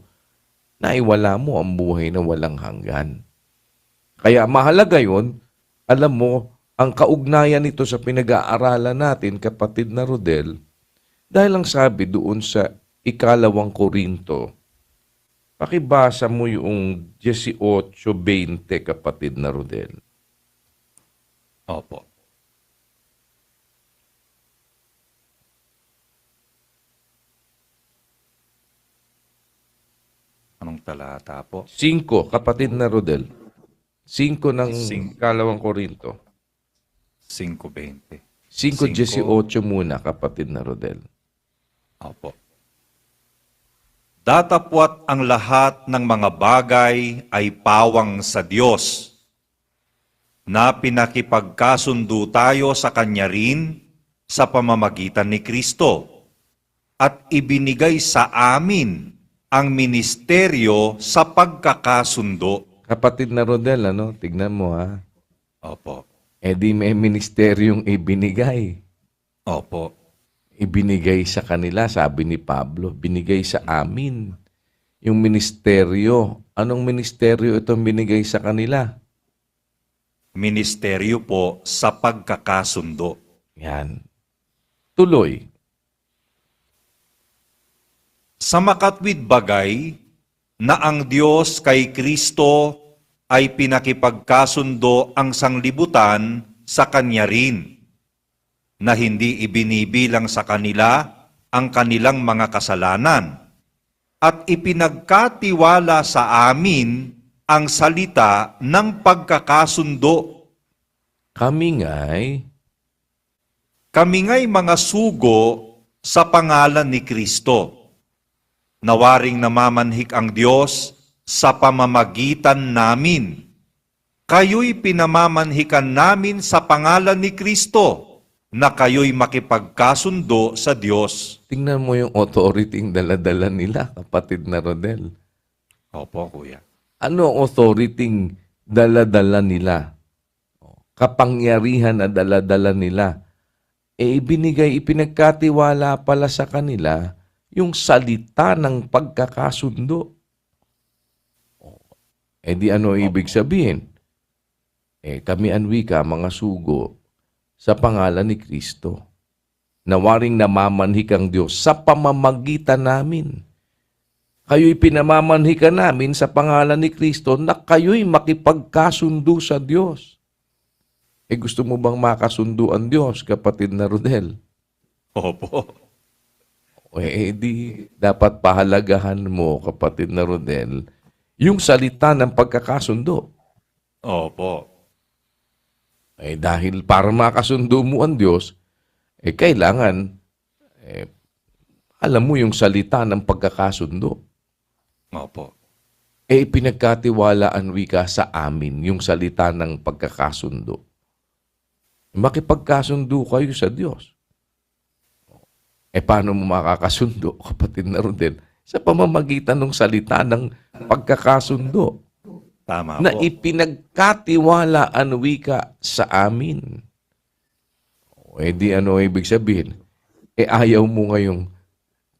Naiwala mo ang buhay na walang hanggan. Kaya mahalaga yun, alam mo, ang kaugnayan nito sa pinag-aaralan natin, kapatid na Rodel, dahil ang sabi doon sa 2 Korinto, pakibasa mo yung 18:20, kapatid na Rodel. Opo. Anong talata po? 5, kapatid na Rodel. 5 ng Sing- 2 Korinto. 5:20. 5:18 muna, kapatid na Rodel. Opo. Datapwat ang lahat ng mga bagay ay pawang sa Diyos, na pinakipagkasundo tayo sa Kanya rin sa pamamagitan ni Kristo, at ibinigay sa amin ang ministeryo sa pagkakasundo. Kapatid na Rodel, tignan mo ha. Opo. Di may ministeryong ibinigay. Opo. Ibinigay sa kanila, sabi ni Pablo, binigay sa amin. Yung ministeryo, anong ministeryo itong binigay sa kanila? Ministeryo po sa pagkakasundo. Yan. Tuloy. Sa makatwid bagay na ang Diyos kay Kristo ay pinakipagkasundo ang sanglibutan sa Kanya rin, na hindi ibinibilang sa kanila ang kanilang mga kasalanan, at ipinagkatiwala sa amin ang salita ng pagkakasundo. Kami nga'y mga sugo sa pangalan ni Kristo. Nawaring namamanhik ang Diyos sa pamamagitan namin. Kayo'y pinamamanhikan namin sa pangalan ni Kristo, na kayo'y makipagkasundo sa Diyos. Tingnan mo yung authority ng dala-dala nila, kapatid na Rodel. Opo, kuya. Ano ang authority ng dala-dala nila? Kapangyarihan na dala-dala nila. Ipinagkatiwala pala sa kanila yung salita ng pagkakasundo. Di ano ibig sabihin? Kami anwika, mga sugo, sa pangalan ni Kristo. Nawaring namamanhik ang Diyos sa pamamagitan namin. Kayo'y pinamamanhikan namin sa pangalan ni Kristo na kayo'y makipagkasundo sa Diyos. Gusto mo bang makasundo ang Diyos, kapatid na Rodel? Opo. Di dapat pahalagahan mo, kapatid na Rodel, yung salita ng pagkakasundo. Opo. Dahil para makasundo mo ang Diyos, kailangan, alam mo yung salita ng pagkakasundo. Opo. Pinagkatiwalaan wika sa amin yung salita ng pagkakasundo. Makipagkasundo kayo sa Diyos. Paano mo makakasundo, kapatid na Rodel? Sa pamamagitan ng salita ng pagkakasundo. Tama Na po. ipinagkatiwalaan wika sa amin. Di ano ibig sabihin? Ayaw mo ngayong,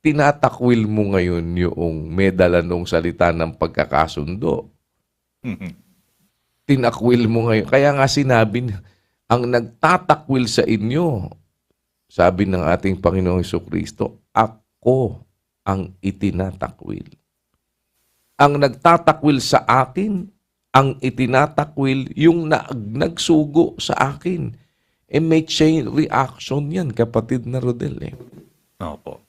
tinatakwil mo ngayon yung medala ng salita ng pagkakasundo. Tinakwil mo ngayon. Kaya nga sinabi, ang nagtatakwil sa inyo, sabi ng ating Panginoong Jesucristo, ako ang itinatakwil. Ang nagtatakwil sa akin, ang itinatakwil yung nagsugo sa akin. May chain reaction yan, kapatid na Rodel. Opo.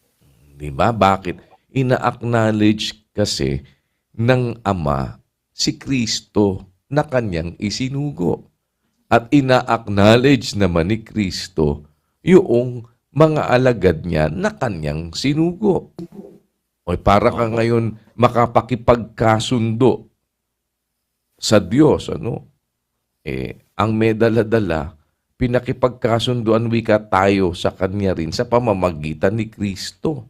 Di ba? Bakit? Ina-acknowledge kasi ng Ama si Kristo na kanyang isinugo. At ina-acknowledge naman ni Kristo yung mga alagad niya na kanyang sinugo. Para ka ngayon makapakipagkasundo sa Diyos, ang may dala-dala, pinakipagkasunduan wika tayo sa Kanya rin sa pamamagitan ni Kristo.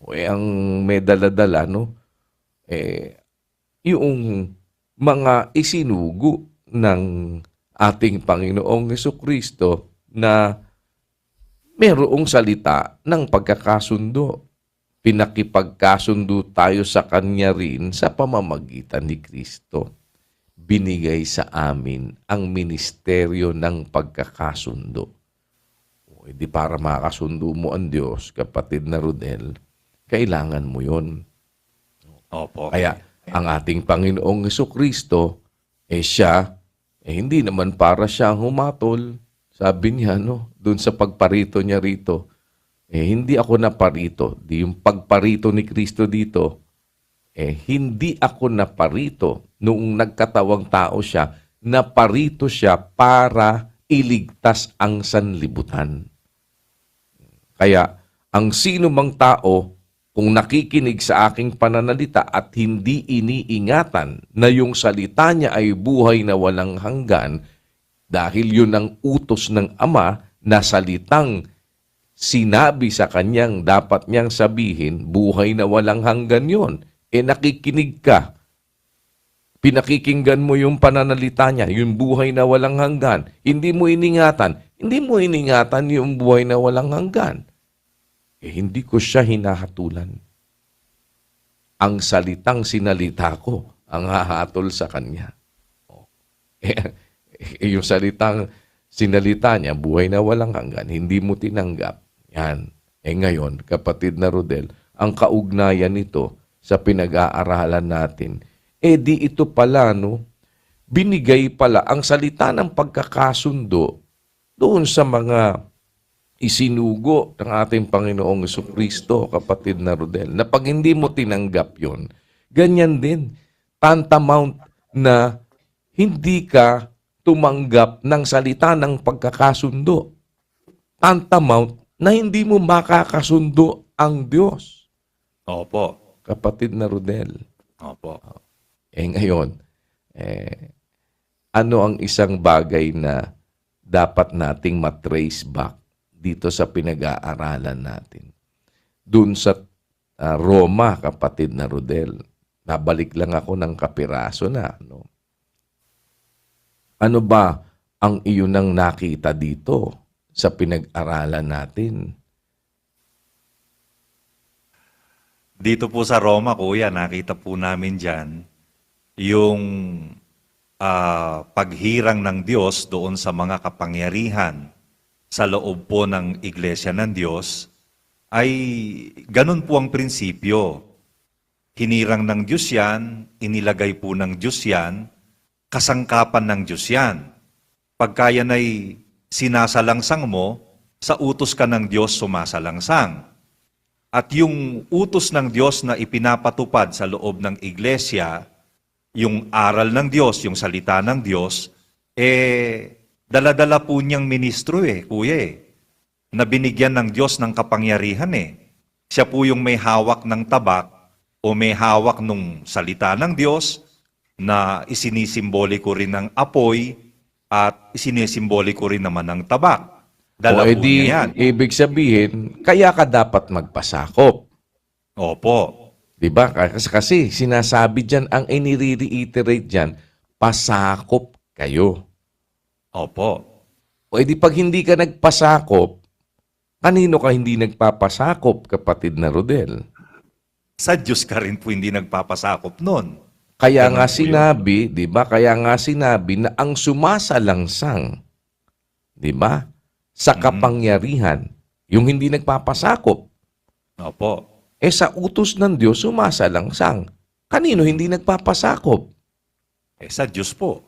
Ang may dala-dala, yung mga isinugo ng ating Panginoong Hesukristo na merong salita ng pagkakasundo. Pinakipagkasundo tayo sa Kanya rin sa pamamagitan ni Kristo. Binigay sa amin ang ministeryo ng pagkakasundo. O, di para makasundo mo ang Diyos, kapatid na Rodel, kailangan mo yon. Opo. Kaya ang ating Panginoong Hesukristo, siya, hindi naman para siyang humatol. Sabi niya, doon sa pagparito niya rito, hindi ako naparito. Yung pagparito ni Kristo dito, hindi ako naparito. Noong nagkatawang tao siya, naparito siya para iligtas ang sanlibutan. Kaya, ang sino mang tao, kung nakikinig sa aking pananalita at hindi iniingatan na yung salita niya ay buhay na walang hanggan, dahil yun ang utos ng Ama na salitang sinabi sa kanyang dapat niyang sabihin, buhay na walang hanggan yun. Nakikinig ka. Pinakikinggan mo yung pananalita niya, yung buhay na walang hanggan. Hindi mo iningatan. Hindi mo iningatan yung buhay na walang hanggan. Hindi ko siya hinahatulan. Ang salitang sinalita ko ang hahatol sa kanya. Yung salitang sinalita niya, buhay na walang hanggan, hindi mo tinanggap. Yan. Ngayon, kapatid na Rodel, ang kaugnayan nito sa pinag-aaralan natin, di ito pala, binigay pala ang salita ng pagkakasundo doon sa mga isinugo ng ating Panginoong Jesucristo, kapatid na Rodel, na pag hindi mo tinanggap yon, ganyan din, tantamount na hindi ka tumanggap ng salita ng pagkakasundo. Tantamount na hindi mo makakasundo ang Diyos. Opo. Kapatid na Rodel. Opo. Ngayon, ano ang isang bagay na dapat nating matrace back dito sa pinag-aaralan natin? Doon sa Roma, kapatid na Rodel, nabalik lang ako ng kapiraso na. Ano ba ang iyon ang nakita dito sa pinag-aralan natin? Dito po sa Roma, kuya, nakita po namin dyan yung paghirang ng Diyos doon sa mga kapangyarihan sa loob po ng Iglesia ng Diyos, ay ganun po ang prinsipyo. Hinirang ng Diyos yan, inilagay po ng Diyos yan, kasangkapan ng Diyos yan. Pagka yan ay sinasalangsang mo, sa utos ka ng Diyos sumasalangsang. At yung utos ng Diyos na ipinapatupad sa loob ng iglesia, yung aral ng Diyos, yung salita ng Diyos, dala-dala po niyang ministro kuya na binigyan ng Diyos ng kapangyarihan Siya po yung may hawak ng tabak o may hawak ng salita ng Diyos na isinisимboliko rin ng apoy at isinisимboliko rin naman ng tabak. Dala po niya yan. Ibig sabihin, kaya ka dapat magpasakop. Opo. Diba? Kasi sinasabi dyan, ang inire-reiterate dyan, pasakop kayo. Opo. Pag hindi ka nagpasakop, kanino ka hindi nagpapasakop, kapatid na Rodel? Sa Diyos ka rin po hindi nagpapasakop nun. Kaya Ganun nga po sinabi, di ba? Kaya nga sinabi na ang sumasalangsang, di ba? Sa kapangyarihan, yung hindi nagpapasakop. Opo. Sa utos ng Diyos, sumasalangsang. Kanino hindi nagpapasakop? Sa Diyos po.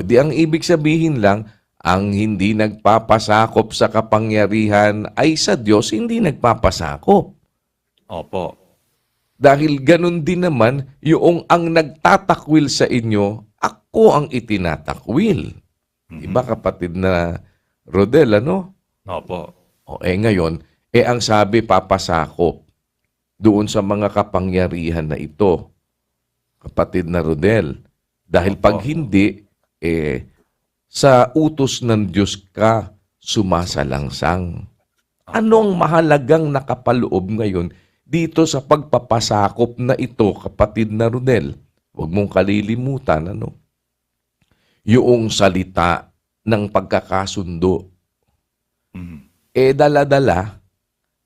Di ang ibig sabihin lang, ang hindi nagpapasakop sa kapangyarihan ay sa Diyos hindi nagpapasakop. Opo. Dahil ganun din naman, yung ang nagtatakwil sa inyo, ako ang itinatakwil. Diba kapatid na Rodel, Opo. Ngayon, ang sabi papasakop doon sa mga kapangyarihan na ito, kapatid na Rodel. Dahil pag hindi, sa utos ng Diyos ka sumasalangsang. Anong mahalagang nakapaloob ngayon dito sa pagpapasakop na ito, kapatid na Rodel? huwag mong kalilimutan, yung salita ng pagkakasundo, Mm. dala-dala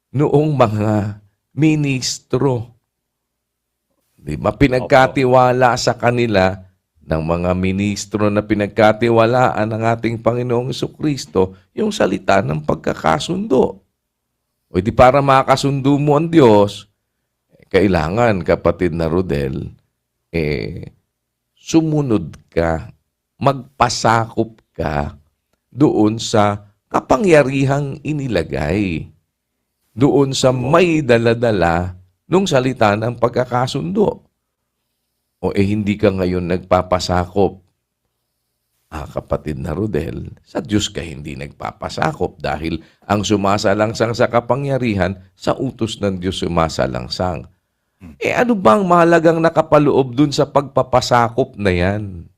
noong mga ministro. Di ba? Pinagkatiwala sa kanila ng mga ministro na pinagkatiwalaan ng ating Panginoong Jesucristo yung salita ng pagkakasundo. O di para makasundo mo ang Diyos, kailangan, kapatid na Rodel, sumunod ka, magpasakop ka doon sa kapangyarihang inilagay. Doon sa may daladala nung salita ng pagkakasundo. O hindi ka ngayon nagpapasakop. Kapatid na Rodel, sa Diyos ka hindi nagpapasakop dahil ang sumasalangsang sa kapangyarihan, sa utos ng Diyos sumasalangsang. Ano bang mahalagang nakapaloob dun sa pagpapasakop na yan?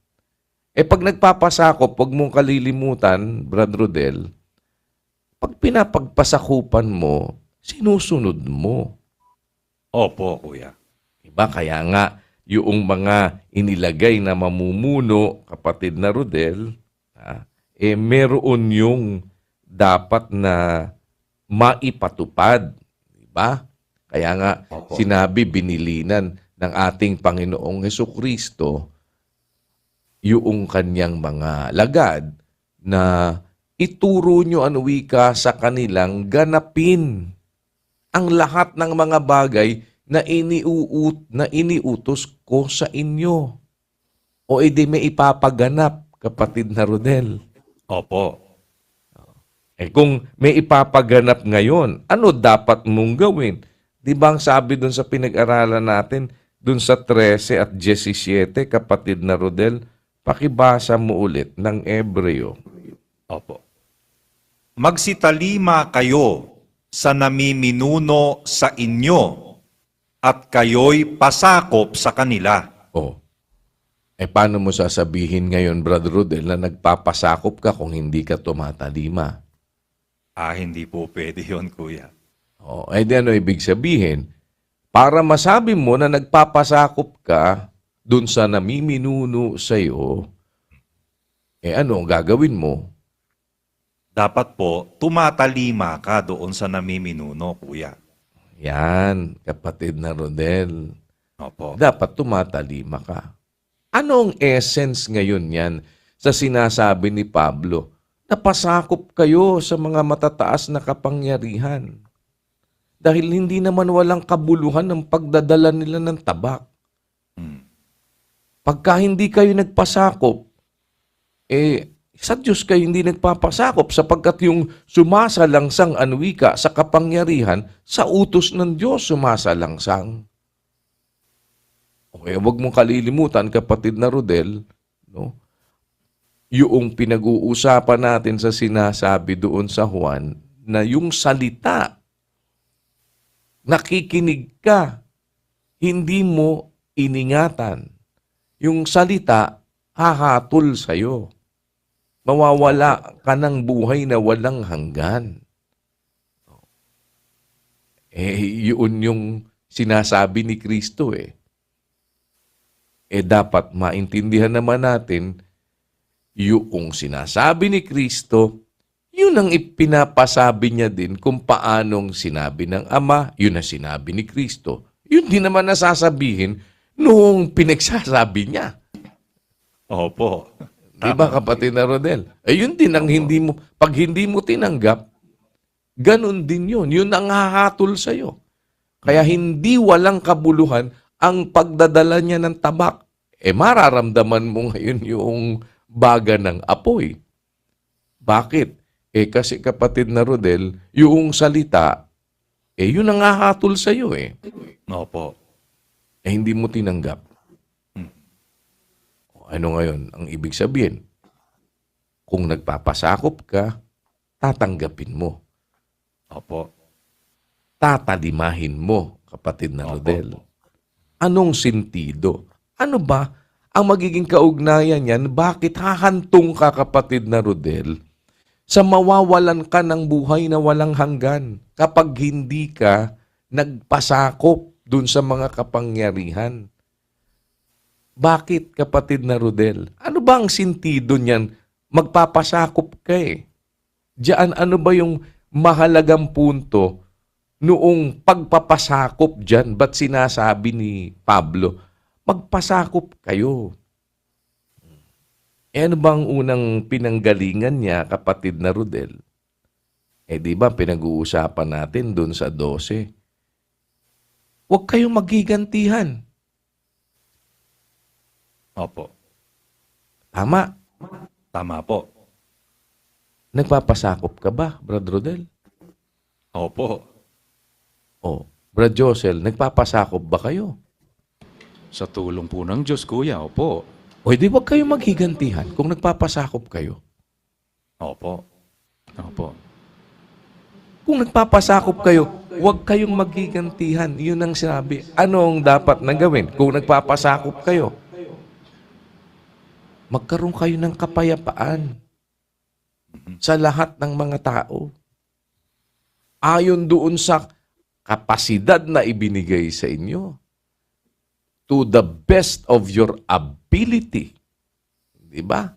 Pag nagpapasakop, huwag mong kalilimutan, Brad Rodel, pag pinapagpasakupan mo, sinusunod mo. Opo, kuya. Diba? Kaya nga, yung mga inilagay na mamumuno, kapatid na Rodel, meron yung dapat na maipatupad. Diba? Kaya nga, Opo. sinabi, binilinan ng ating Panginoong Hesukristo yung kanyang mga lagad na ituro nyo ang wika sa kanilang ganapin ang lahat ng mga bagay na iniutos ko sa inyo. O edi may ipapaganap, kapatid na Rodel. Opo. Kung may ipapaganap ngayon, ano dapat mong gawin? Di ba ang sabi dun sa pinag-aralan natin, dun sa 13 at 17, kapatid na Rodel, pakibasa mo ulit ng Ebreo. Opo. Magsitalima kayo sa namiminuno sa inyo at kayo'y pasakop sa kanila. Paano mo sasabihin ngayon, Brother Rodel, na nagpapasakop ka kung hindi ka tumatalima? Hindi po pwede yun, kuya. Di ano ibig sabihin? Para masabi mo na nagpapasakop ka dun sa namiminuno sa'yo, ano ang gagawin mo? Dapat po, tumatalima ka doon sa namiminuno, kuya. Yan, kapatid na Rodel. Opo. Dapat tumatalima ka. Anong essence ngayon yan sa sinasabi ni Pablo? Napasakop kayo sa mga matataas na kapangyarihan. Dahil hindi naman walang kabuluhan ng pagdadala nila ng tabak. Pagka hindi kayo nagpasakop, sa Diyos kayo hindi nagpapasakop sapagkat yung sumasalangsang anwika sa kapangyarihan, sa utos ng Diyos sumasalangsang. Huwag mong kalilimutan, kapatid na Rodel, yung pinag-uusapan natin sa sinasabi doon sa Juan, na yung salita, nakikinig ka, hindi mo iningatan. Yung salita, hahatol sa'yo. Mawawala ka ng buhay na walang hanggan. Yun yung sinasabi ni Kristo dapat maintindihan naman natin yung sinasabi ni Kristo, yun ang ipinapasabi niya din kung paanong sinabi ng Ama, yun ang sinabi ni Kristo. Yun din naman nasasabihin nung pinagsasabi niya. Opo. Di ba, kapatid na Rodel? Yun din ang pag hindi mo tinanggap, ganun din yun. Yun ang hahatol sa'yo. Kaya hindi walang kabuluhan ang pagdadala niya ng tabak. Mararamdaman mo ngayon yung baga ng apoy. Bakit? Kasi kapatid na Rodel, yung salita, yun ang hahatol sa'yo Opo. hindi mo tinanggap. Ano ngayon ang ibig sabihin? Kung nagpapasakop ka, tatanggapin mo. Opo. Tatalimahin mo, kapatid na Opo. Rodel. Anong sentido? Ano ba ang magiging kaugnayan yan? Bakit hahantong ka, kapatid na Rodel, sa mawawalan ka ng buhay na walang hanggan kapag hindi ka nagpasakop dun sa mga kapangyarihan? Bakit, kapatid na Rodel? Ano ba ang sintido niyan? Magpapasakop ka eh. Diyan, ano ba yung mahalagang punto noong pagpapasakop diyan? Ba't sinasabi ni Pablo, magpasakop kayo? Eh ano bang unang pinanggalingan niya, kapatid na Rodel? Eh di ba pinag-uusapan natin doon sa 12? Huwag kayong magigantihan. Opo. Tama. Tama po. Nagpapasakop ka ba, Brad Rodel? Opo. O, Brad Josel, nagpapasakop ba kayo? Sa tulong po ng Diyos, Kuya. Opo. O di wag kayong maghigantihan kung nagpapasakop kayo. Opo. Opo. Kung nagpapasakop kayo, huwag kayong maghigantihan. Yun ang sinabi. Ano ang dapat na gawin kung nagpapasakop kayo? Magkaroon kayo ng kapayapaan sa lahat ng mga tao. Ayon doon sa kapasidad na ibinigay sa inyo. To the best of your ability. Diba?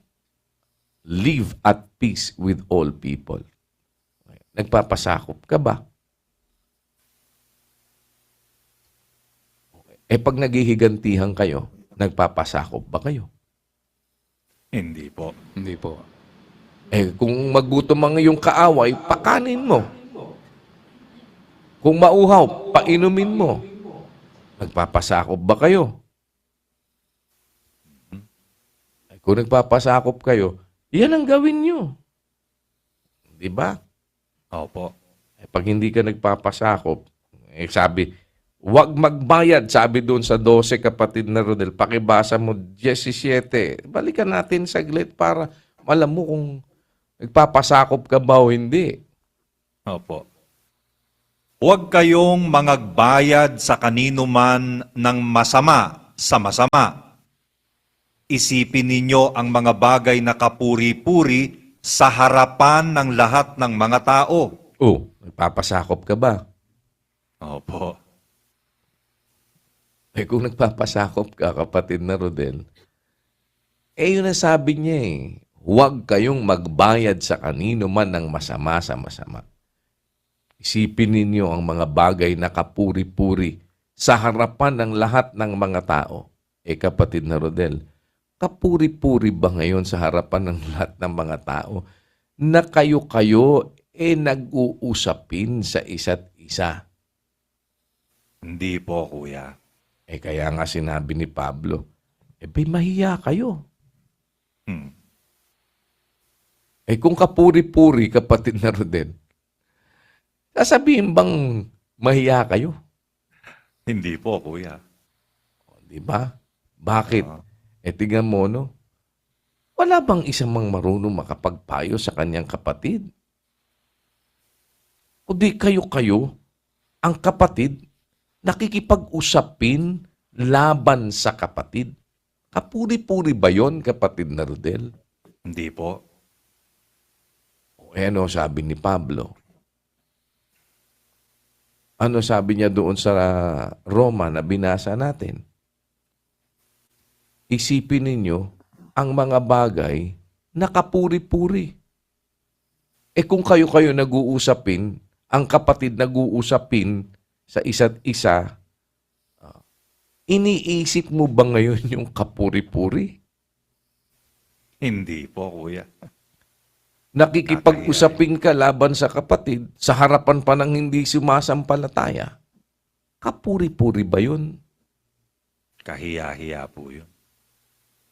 Live at peace with all people. Nagpapasakop ka ba? Eh pag naghihigantihan kayo, nagpapasakop ba kayo? Hindi po. Hindi po. Eh kung magutom ang iyong kaaway, pakanin mo. Kung mauhaw, painumin mo. Nagpapasakop ba kayo? Eh, kung nagpapasakop kayo, yan ang gawin nyo. Di ba? Opo. Eh, pag hindi ka nagpapasakop, eh, sabi, huwag magbayad, sabi doon sa 12, kapatid na Rodel. Pakibasa mo 17. Balikan natin saglit para alam mo kung nagpapasakop ka ba o hindi. Opo. Huwag kayong mangagbayad sa kanino man ng masama sa masama. Isipin ninyo ang mga bagay na kapuri-puri sa harapan ng lahat ng mga tao. Oh, nagpapasakop ka ba? Opo. Eh kung nagpapasakop ka, kapatid na Rodel, eh yun ang sabi niya eh. Huwag kayong magbayad sa kanino man ng masama sa masama. Isipin ninyo ang mga bagay na kapuri-puri sa harapan ng lahat ng mga tao. Eh kapatid na Rodel, kapuri-puri ba ngayon sa harapan ng lahat ng mga tao na kayo-kayo nag-uusapin sa isa't isa? Hindi po, Kuya. Eh kaya nga sinabi ni Pablo, mahiya kayo. Hmm. Eh kung kapuri-puri, kapatid na Rodel, sasabihin bang mahiya kayo? Hindi po, Kuya. Di ba? Bakit? Tingnan mo, no? Wala bang isang mang marunong makapagpayo sa kanyang kapatid? Kundi kayo-kayo, ang kapatid, nakikipag-usapin laban sa kapatid. Kapuri-puri ba yon, kapatid na Rodel? Hindi po. Ano sabi ni Pablo? Ano sabi niya doon sa Roma na binasa natin? Isipin ninyo ang mga bagay na kapuri-puri. Eh kung kayo-kayo nag-uusapin, ang kapatid nag-uusapin sa isa't isa, iniisip mo ba ngayon yung kapuri-puri? Hindi po, Kuya. Nakikipag-usapin ka laban sa kapatid sa harapan pa ng hindi sumasampalataya. Kapuri-puri ba yun? Kahiya-hiya po yun.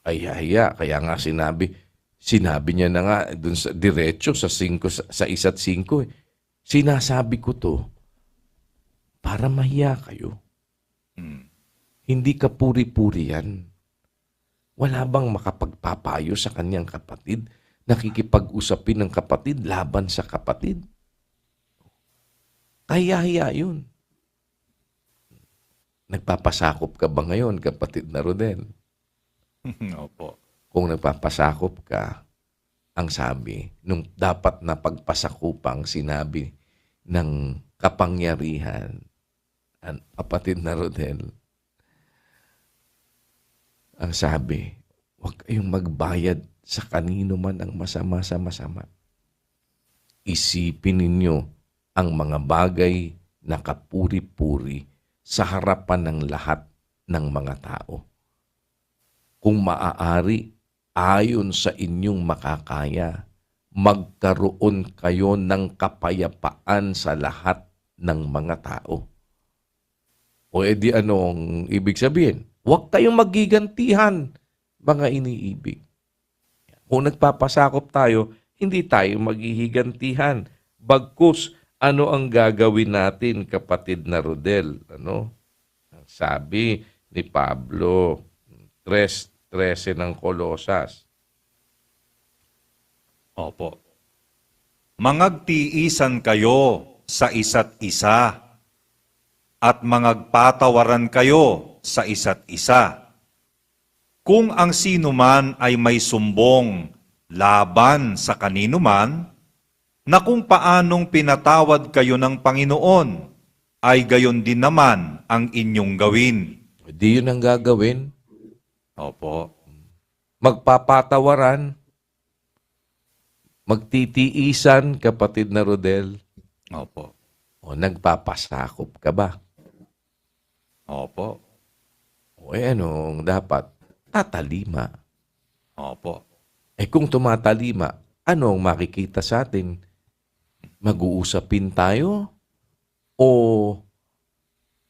Ay, hiya. Kaya nga sinabi niya na nga dun sa diretso sa 5, sa 1 at 5. Sinasabi ko to para mahiya kayo. Hmm. Hindi kapuri-puri yan. Wala bang makapagpapayo sa kanyang kapatid? Nakikipag-usapin ng kapatid laban sa kapatid? Kaya-hiya yun. Nagpapasakop ka ba ngayon, kapatid na Rodel? Opo. Kung nagpapasakop ka, ang sabi, nung dapat na pagpasakupang sinabi ng kapangyarihan, kapatid na Rodel, Ang sabi, huwag kayong magbayad sa kanino man ang masama sa masama. Isipin ninyo ang mga bagay na kapuri-puri sa harapan ng lahat ng mga tao. Kung maaari, ayon sa inyong makakaya, magkaroon kayo ng kapayapaan sa lahat ng mga tao. O edi anong ibig sabihin? Huwag kayong magigantihan, mga iniibig. Kung nagpapasakop tayo, hindi tayo maghihigantihan. Bagkus, ano ang gagawin natin, kapatid na Rodel? Ano? Sabi ni Pablo, 3:13 ng Kolosas. Opo. Mangagtiisan kayo sa isa't isa at mangagpatawaran kayo sa isa't isa. Kung ang sino man ay may sumbong laban sa kanino man, na kung paanong pinatawad kayo ng Panginoon, ay gayon din naman ang inyong gawin. Di yun ang gagawin. Opo. Magpapatawaran, magtitiisan, kapatid na Rodel. Opo. O nagpapasakop ka ba? Opo. O anong dapat? Tatalima. Opo. Kung tumatalima, anong makikita sa atin? Mag-uusapin tayo? O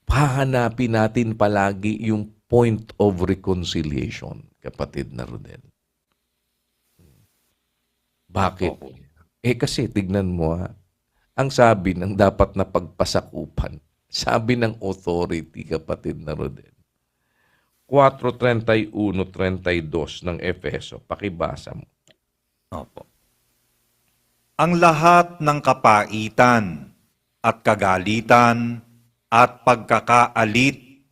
hahanapin natin palagi yung point of reconciliation, kapatid na Rodel? Bakit? Opo. Kasi tignan mo ang sabi ng dapat na pagpasakupan, sabi ng authority, kapatid na Rodel. 4:31-32 ng Efeso. Pakibasa mo. Opo. Ang lahat ng kapaitan at kagalitan at pagkakaalit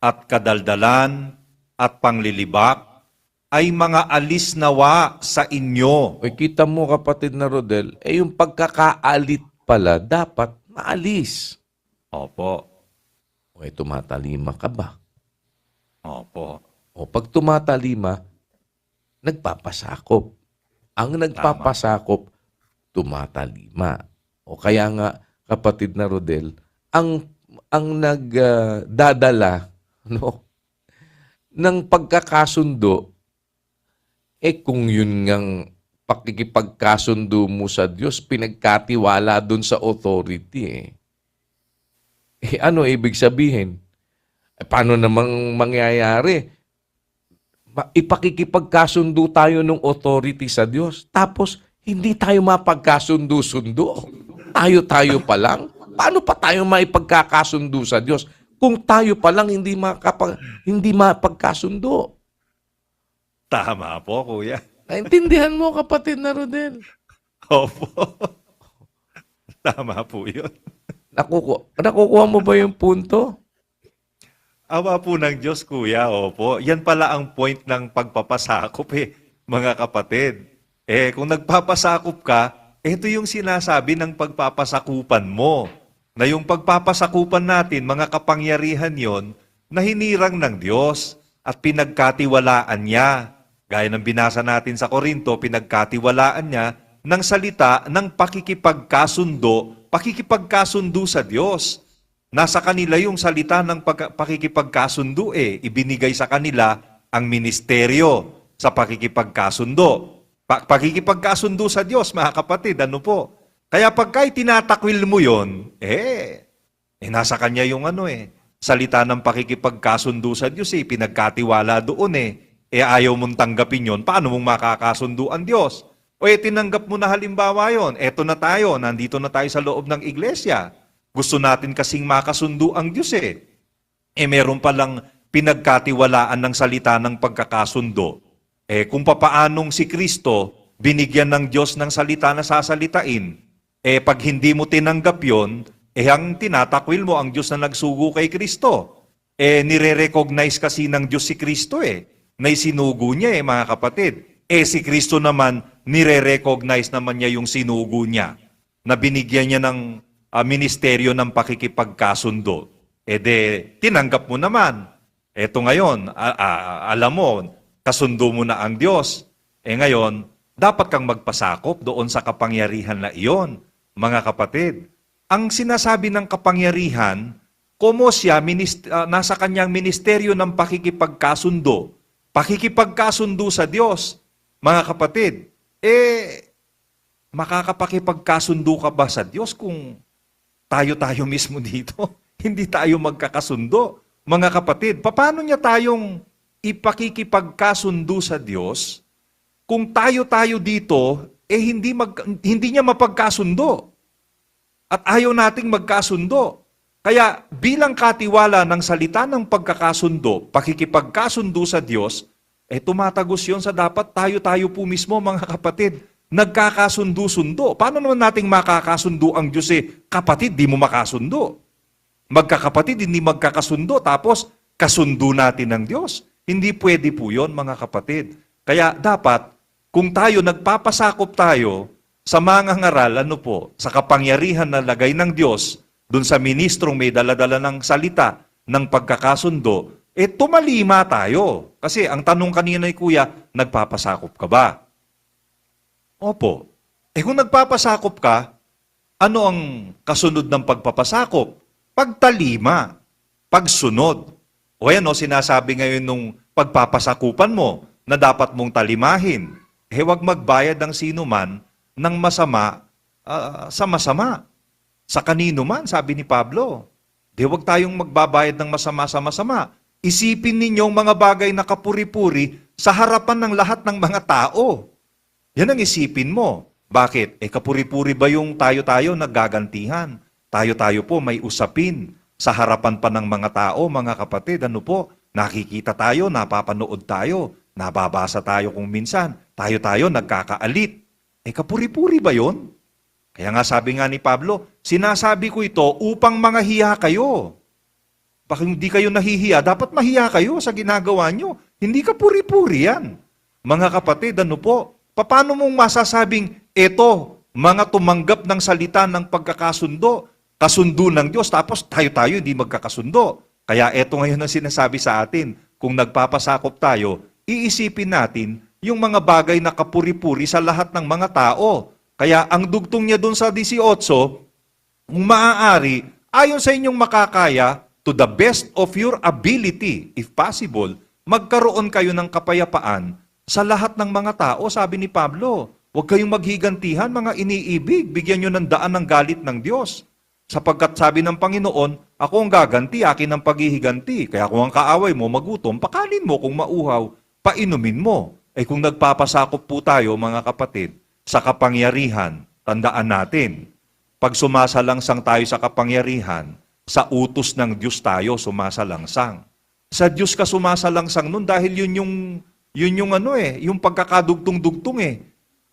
at kadaldalan at panglilibak ay mga alis nawa sa inyo. Kita mo, kapatid na Rodel, yung pagkakaalit pala dapat maalis. Opo. Tumatalima ka ba? Opo. Pag tumatalima, nagpapasakop. Ang nagpapasakop, tumatalima. Kaya nga, kapatid na Rodel, ang nagdadala ng pagkakasundo, kung yun ngang pakikipagkasundo mo sa Diyos, pinagkatiwala dun sa authority. Ano ibig sabihin? Paano namang mangyayari? Ipakikipagkasundo tayo ng authority sa Diyos, tapos hindi tayo mapagkasundo-sundo. Tayo-tayo pa lang. Paano pa tayo maipagkakasundo sa Diyos kung tayo pa lang hindi mapagkasundo? Tama po, kuya. Naintindihan mo, kapatid na Rodel? Opo. Tama po yun. Nakukuha mo ba yung punto? Awa po ng Diyos, kuya. Opo. Yan pala ang point ng pagpapasakop mga kapatid. Kung nagpapasakop ka, ito yung sinasabi ng pagpapasakupan mo. Na yung pagpapasakupan natin, mga kapangyarihan yon na hinirang ng Diyos at pinagkatiwalaan niya. Gaya ng binasa natin sa Korinto, pinagkatiwalaan niya ng salita ng pakikipagkasundo sa Diyos. Nasa kanila yung salita ng pakikipagkasundo ibinigay sa kanila ang ministeryo sa pakikipagkasundo. Pakikipagkasundo sa Diyos, mga kapatid, ano po? Kaya pagka tinatakwil mo yon, nasa kanya yung salita ng pakikipagkasundo sa Diyos, pinagkatiwala doon ayaw mong tanggapin yon, paano mong makakasundo ang Diyos? Tinanggap mo na halimbawa yon, eto na tayo, nandito na tayo sa loob ng iglesia. Gusto natin kasing makasundo ang Diyos meron palang pinagkatiwalaan ng salita ng pagkakasundo. Kung papaanong si Kristo, binigyan ng Diyos ng salita na sasalitain, pag hindi mo tinanggap yon, ang tinatakwil mo ang Diyos na nagsugo kay Kristo. Nire-recognize kasi ng Diyos si Kristo na isinugo niya mga kapatid. Si Kristo naman, nire-recognize naman niya yung sinugo niya, na binigyan niya ng ministeryo ng pakikipagkasundo. Tinanggap mo naman. Eto ngayon, alam mo, kasundo mo na ang Diyos. Ngayon, dapat kang magpasakop doon sa kapangyarihan na iyon, mga kapatid. Ang sinasabi ng kapangyarihan, komo siya, nasa kanyang ministeryo ng pakikipagkasundo sa Diyos. Mga kapatid, makakapakipagkasundo ka ba sa Diyos kung tayo-tayo mismo dito? Hindi tayo magkakasundo. Mga kapatid, paano niya tayong ipakikipagkasundo sa Diyos kung tayo-tayo dito, hindi niya mapagkasundo? At ayaw nating magkasundo. Kaya bilang katiwala ng salita ng pagkakasundo, pakikipagkasundo sa Diyos, tumatagos yun sa dapat tayo-tayo po mismo, mga kapatid, nagkakasundo-sundo. Paano naman nating makakasundo ang Diyos kapatid, di mo makasundo? Magkakapatid, hindi magkakasundo, tapos kasundo natin ng Diyos. Hindi pwede po yun, mga kapatid. Kaya dapat, kung tayo nagpapasakop tayo sa mga ngaral, sa kapangyarihan na lagay ng Diyos, dun sa ministrong may daladala ng salita, ng pagkakasundo, tumalima tayo. Kasi ang tanong kanina ni Kuya, nagpapasakop ka ba? Opo. Kung nagpapasakop ka, ano ang kasunod ng pagpapasakop? Pagtalima, pagsunod. O yan, sinasabi ngayon nung pagpapasakupan mo na dapat mong talimahin. Huwag magbayad ng sino man ng masama sa masama. Sa kanino man, sabi ni Pablo. Huwag tayong magbabayad ng masama sa masama. Isipin ninyong mga bagay na kapuri-puri sa harapan ng lahat ng mga tao. Yan ang isipin mo. Bakit? Kapuri-puri ba yung tayo-tayo naggagantihan? Tayo-tayo po may usapin sa harapan pa ng mga tao, mga kapatid. Nakikita tayo, napapanood tayo, nababasa tayo kung minsan. Tayo-tayo nagkakaalit. Kapuri-puri ba yon? Kaya nga sabi nga ni Pablo, sinasabi ko ito upang mangahiya kayo. Bakit hindi kayo nahihiya? Dapat mahiya kayo sa ginagawa nyo. Hindi kapuri-puri yan. Mga kapatid, paano mong masasabing, mga tumanggap ng salita ng pagkakasundo, kasundo ng Diyos, tapos tayo-tayo hindi magkakasundo. Kaya eto ngayon ang sinasabi sa atin, kung nagpapasakop tayo, iisipin natin yung mga bagay na kapuri-puri sa lahat ng mga tao. Kaya ang dugtong niya doon sa 18, kung maaari, ayon sa inyong makakaya, to the best of your ability, if possible, magkaroon kayo ng kapayapaan sa lahat ng mga tao, sabi ni Pablo. Huwag kayong maghigantihan, mga iniibig. Bigyan nyo ng daan ng galit ng Diyos. Sapagkat sabi ng Panginoon, ako ang gaganti, akin ang paghihiganti. Kaya kung ang kaaway mo magutom, pakanin mo. Kung mauhaw, painumin mo. Kung nagpapasakop po tayo, mga kapatid, sa kapangyarihan, tandaan natin, pag sumasalangsang tayo sa kapangyarihan, sa utos ng Diyos tayo sumasalangsang. Sa Diyos ka sumasalangsang nun dahil yun yung pagkakadugtong-dugtong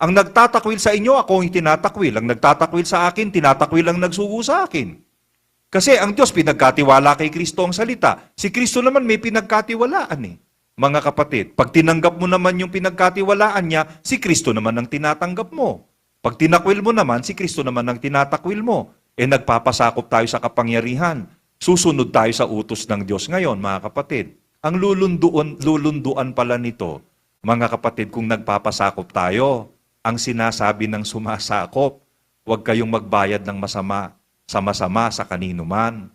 Ang nagtatakwil sa inyo, ako ang tinatakwil. Ang nagtatakwil sa akin, tinatakwil ang nagsugo sa akin. Kasi ang Diyos pinagkatiwala kay Kristo ang salita. Si Kristo naman may pinagkatiwalaan Mga kapatid, pag tinanggap mo naman yung pinagkatiwalaan niya, si Kristo naman ang tinatanggap mo. Pag tinakwil mo naman, si Kristo naman ang tinatakwil mo. Nagpapasakop tayo sa kapangyarihan. Susunod tayo sa utos ng Diyos ngayon, mga kapatid. Ang lulunduan pala nito, mga kapatid, kung nagpapasakop tayo, ang sinasabi ng sumasakop, huwag kayong magbayad ng masama sa kanino man.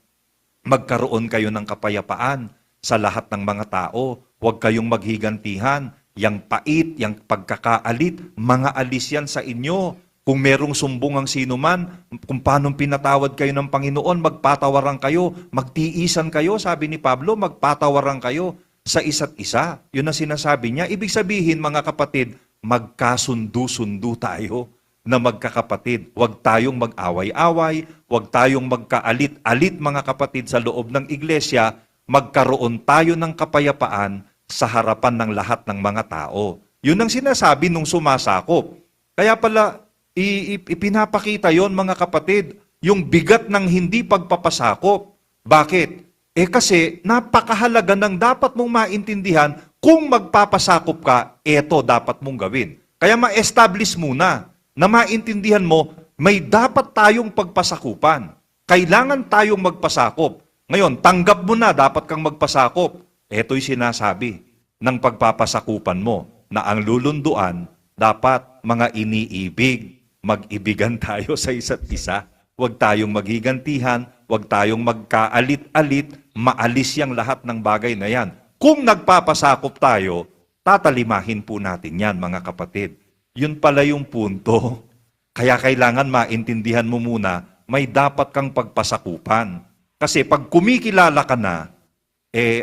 Magkaroon kayo ng kapayapaan sa lahat ng mga tao. Huwag kayong maghigantihan. Yang pait, yang pagkakaalit, mga alis yan sa inyo. Kung merong sumbong ang sino man, kung paano pinatawad kayo ng Panginoon, magpatawaran kayo, magtiisan kayo, sabi ni Pablo, magpatawaran kayo sa isa't isa. Yun ang sinasabi niya. Ibig sabihin, mga kapatid, magkasundo-sundo tayo na magkakapatid. Huwag tayong mag-away-away, huwag tayong magkaalit-alit, mga kapatid, sa loob ng iglesia. Magkaroon tayo ng kapayapaan sa harapan ng lahat ng mga tao. Yun ang sinasabi nung sumasakop. Kaya pala, ipinapakita yon, mga kapatid, yung bigat ng hindi pagpapasakop. Bakit? Kasi napakahalaga ng dapat mong maintindihan kung magpapasakop ka, eto dapat mong gawin. Kaya ma-establish muna na maintindihan mo, may dapat tayong pagpasakupan. Kailangan tayong magpasakop. Ngayon, tanggap mo na, dapat kang magpasakop. Ito'y sinasabi ng pagpapasakupan mo na ang lulunduan dapat mga iniibig, mag-ibigan tayo sa isa't isa. Huwag tayong maghigantihan, huwag tayong magkaalit-alit, maalis yang lahat ng bagay na yan. Kung nagpapasakop tayo, tatalimahin po natin yan, mga kapatid. Yun pala yung punto. Kaya kailangan maintindihan mo muna, may dapat kang pagpasakupan. Kasi pag kumikilala ka na,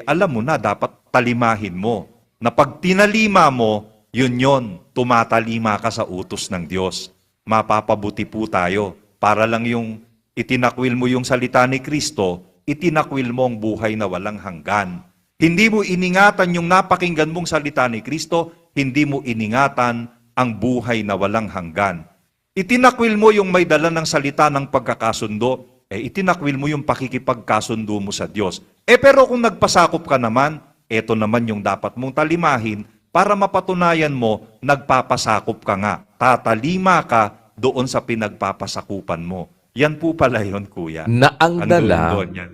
alam mo na, dapat talimahin mo. Na pag tinalima mo, yun, tumatalima ka sa utos ng Diyos. Mapapabuti po tayo. Para lang yung itinakwil mo yung salita ni Kristo, itinakwil mo ang buhay na walang hanggan. Hindi mo iningatan yung napakinggan mong salita ni Kristo, hindi mo iningatan ang buhay na walang hanggan. Itinakwil mo yung may dala ng salita ng pagkakasundo, itinakwil mo yung pakikipagkasundo mo sa Diyos. Pero kung nagpasakop ka naman, eto naman yung dapat mong talimahin para mapatunayan mo, nagpapasakop ka nga. Tatalima ka doon sa pinagpapasakupan mo. Yan po pala yun, kuya. Na ang dala lundon yan.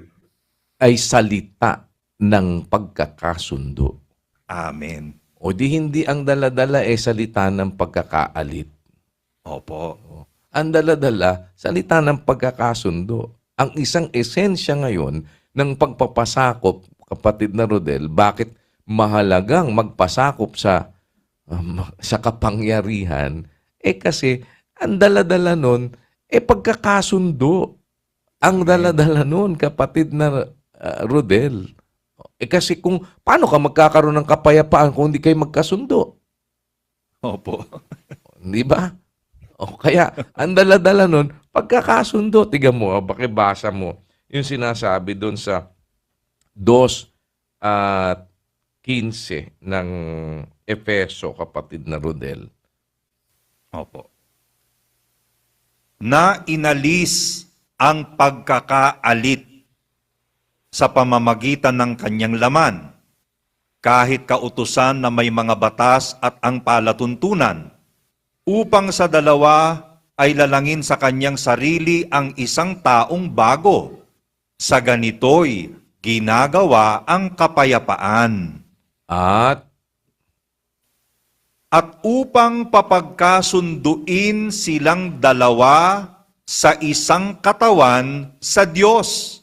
ay salita ng pagkakasundo. Amen. O di hindi ang dala-dala salita ng pagkakaalit. Opo. Ang dala-dala, salita ng pagkakasundo. Ang isang esensya ngayon ng pagpapasakop, kapatid na Rodel, bakit mahalagang magpasakop sa kapangyarihan? Kasi ang dala-dala nun, pagkakasundo. Ang dala-dala nun, kapatid na Rodel. Kasi paano ka magkakaroon ng kapayapaan kung hindi kayo magkasundo? Opo. Di ba? Kaya, ang dala-dala nun, pagkakasundo. Tiga mo, bakibasa mo. Yung sinasabi doon sa 2:15 ng Efeso, kapatid na Rodel. Opo. Na inalis ang pagkakaalit sa pamamagitan ng kanyang laman, kahit kautusan na may mga batas at ang palatuntunan, upang sa dalawa ay lalangin sa kanyang sarili ang isang taong bago. Sa ganito'y ginagawa ang kapayapaan. At upang papagkasunduin silang dalawa sa isang katawan sa Diyos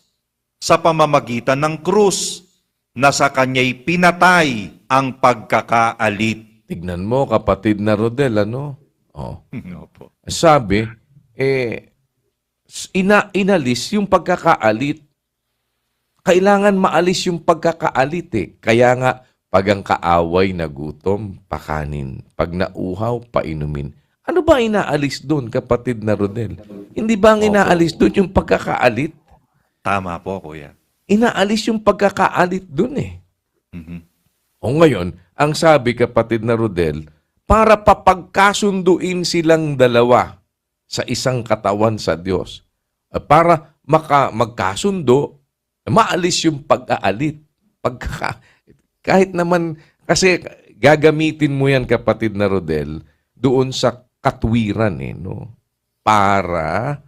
sa pamamagitan ng krus na sa kanya'y pinatay ang pagkakaalit. Tignan mo, kapatid na Rodel, ano? Opo. Sabi, inalis yung pagkakaalit. Kailangan maalis yung pagkakaalit. Kaya nga, pag ang kaaway nagutom, pakanin. Pag nauhaw, painumin. Ano ba inaalis doon, kapatid na Rodel? Hindi ba ang inaalis doon yung pagkakaalit? Tama po, kuya. Inaalis yung pagkakaalit doon Mhm. O ngayon, ang sabi, kapatid na Rodel, para papagkasunduin silang dalawa sa isang katawan sa Diyos. Para magkasundo, maalis yung pag-aalit. Kahit naman, kasi gagamitin mo yan, kapatid na Rodel, doon sa katwiran, no? Para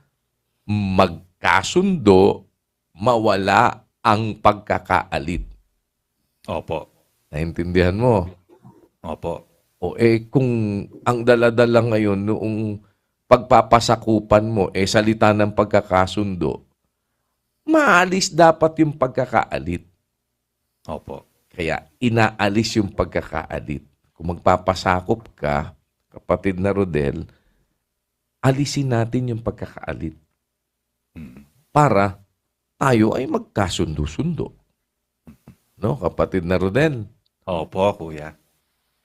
magkasundo, mawala ang pagkakaalit. Opo. Naintindihan mo? Opo. Kung ang dala-dala ngayon noong pagpapasakupan mo, salita ng pagkakasundo, maalis dapat yung pagkakaalit. Opo. Kaya inaalis yung pagkakaalit. Kung magpapasakop ka, kapatid na Rodel, alisin natin yung pagkakaalit. Para tayo ay magkasundo-sundo. No, kapatid na Rodel? Opo, kuya.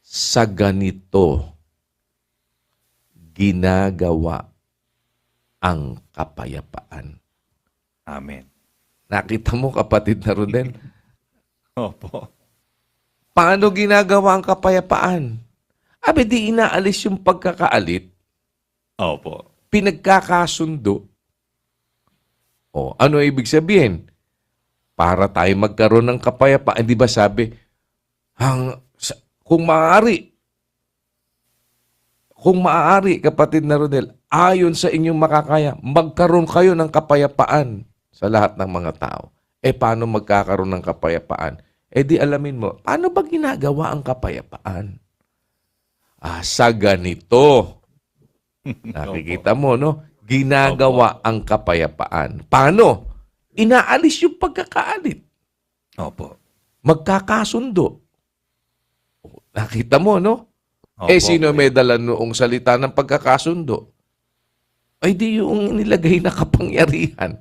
Sa ganito, ginagawa ang kapayapaan. Amen. Nakita mo, kapatid na Rodel? Opo. Paano ginagawa ang kapayapaan? Di inaalis yung pagkakaalit, Opo. pinagkakasundo. Ano ibig sabihin? Para tayo magkaroon ng kapayapaan, di ba sabi, kung maaari, kapatid na Rodel, ayon sa inyong makakaya, magkaroon kayo ng kapayapaan sa lahat ng mga tao. Paano magkakaroon ng kapayapaan? Eh di alamin mo, paano ba ginagawa ang kapayapaan? Sa ganito. Nakikita mo, no? Ginagawa ang kapayapaan. Paano? Inaalis yung pagkakaalit. Opo. Magkakasundo. Nakita mo, no? Opo, Sino kuya. may dala noong salita ng pagkakasundo? Ay di yung nilagay na kapangyarihan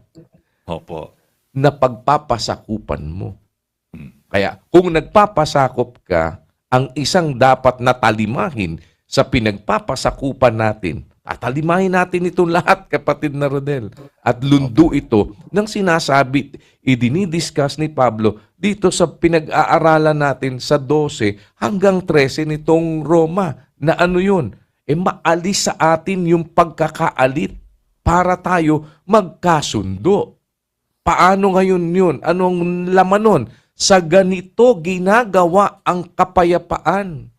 Opo. na pagpapasakupan mo. Kaya kung nagpapasakop ka, ang isang dapat natalimahin sa pinagpapasakupan natin, tatalimahin natin itong lahat, kapatid na Rodel. At lundo ito ng sinasabi, idinidiscuss ni Pablo dito sa pinag-aaralan natin sa 12 hanggang 13 nitong Roma. Na ano yun? Maalis sa atin yung pagkakaalit para tayo magkasundo. Paano ngayon yun? Anong laman nun? Sa ganito ginagawa ang kapayapaan.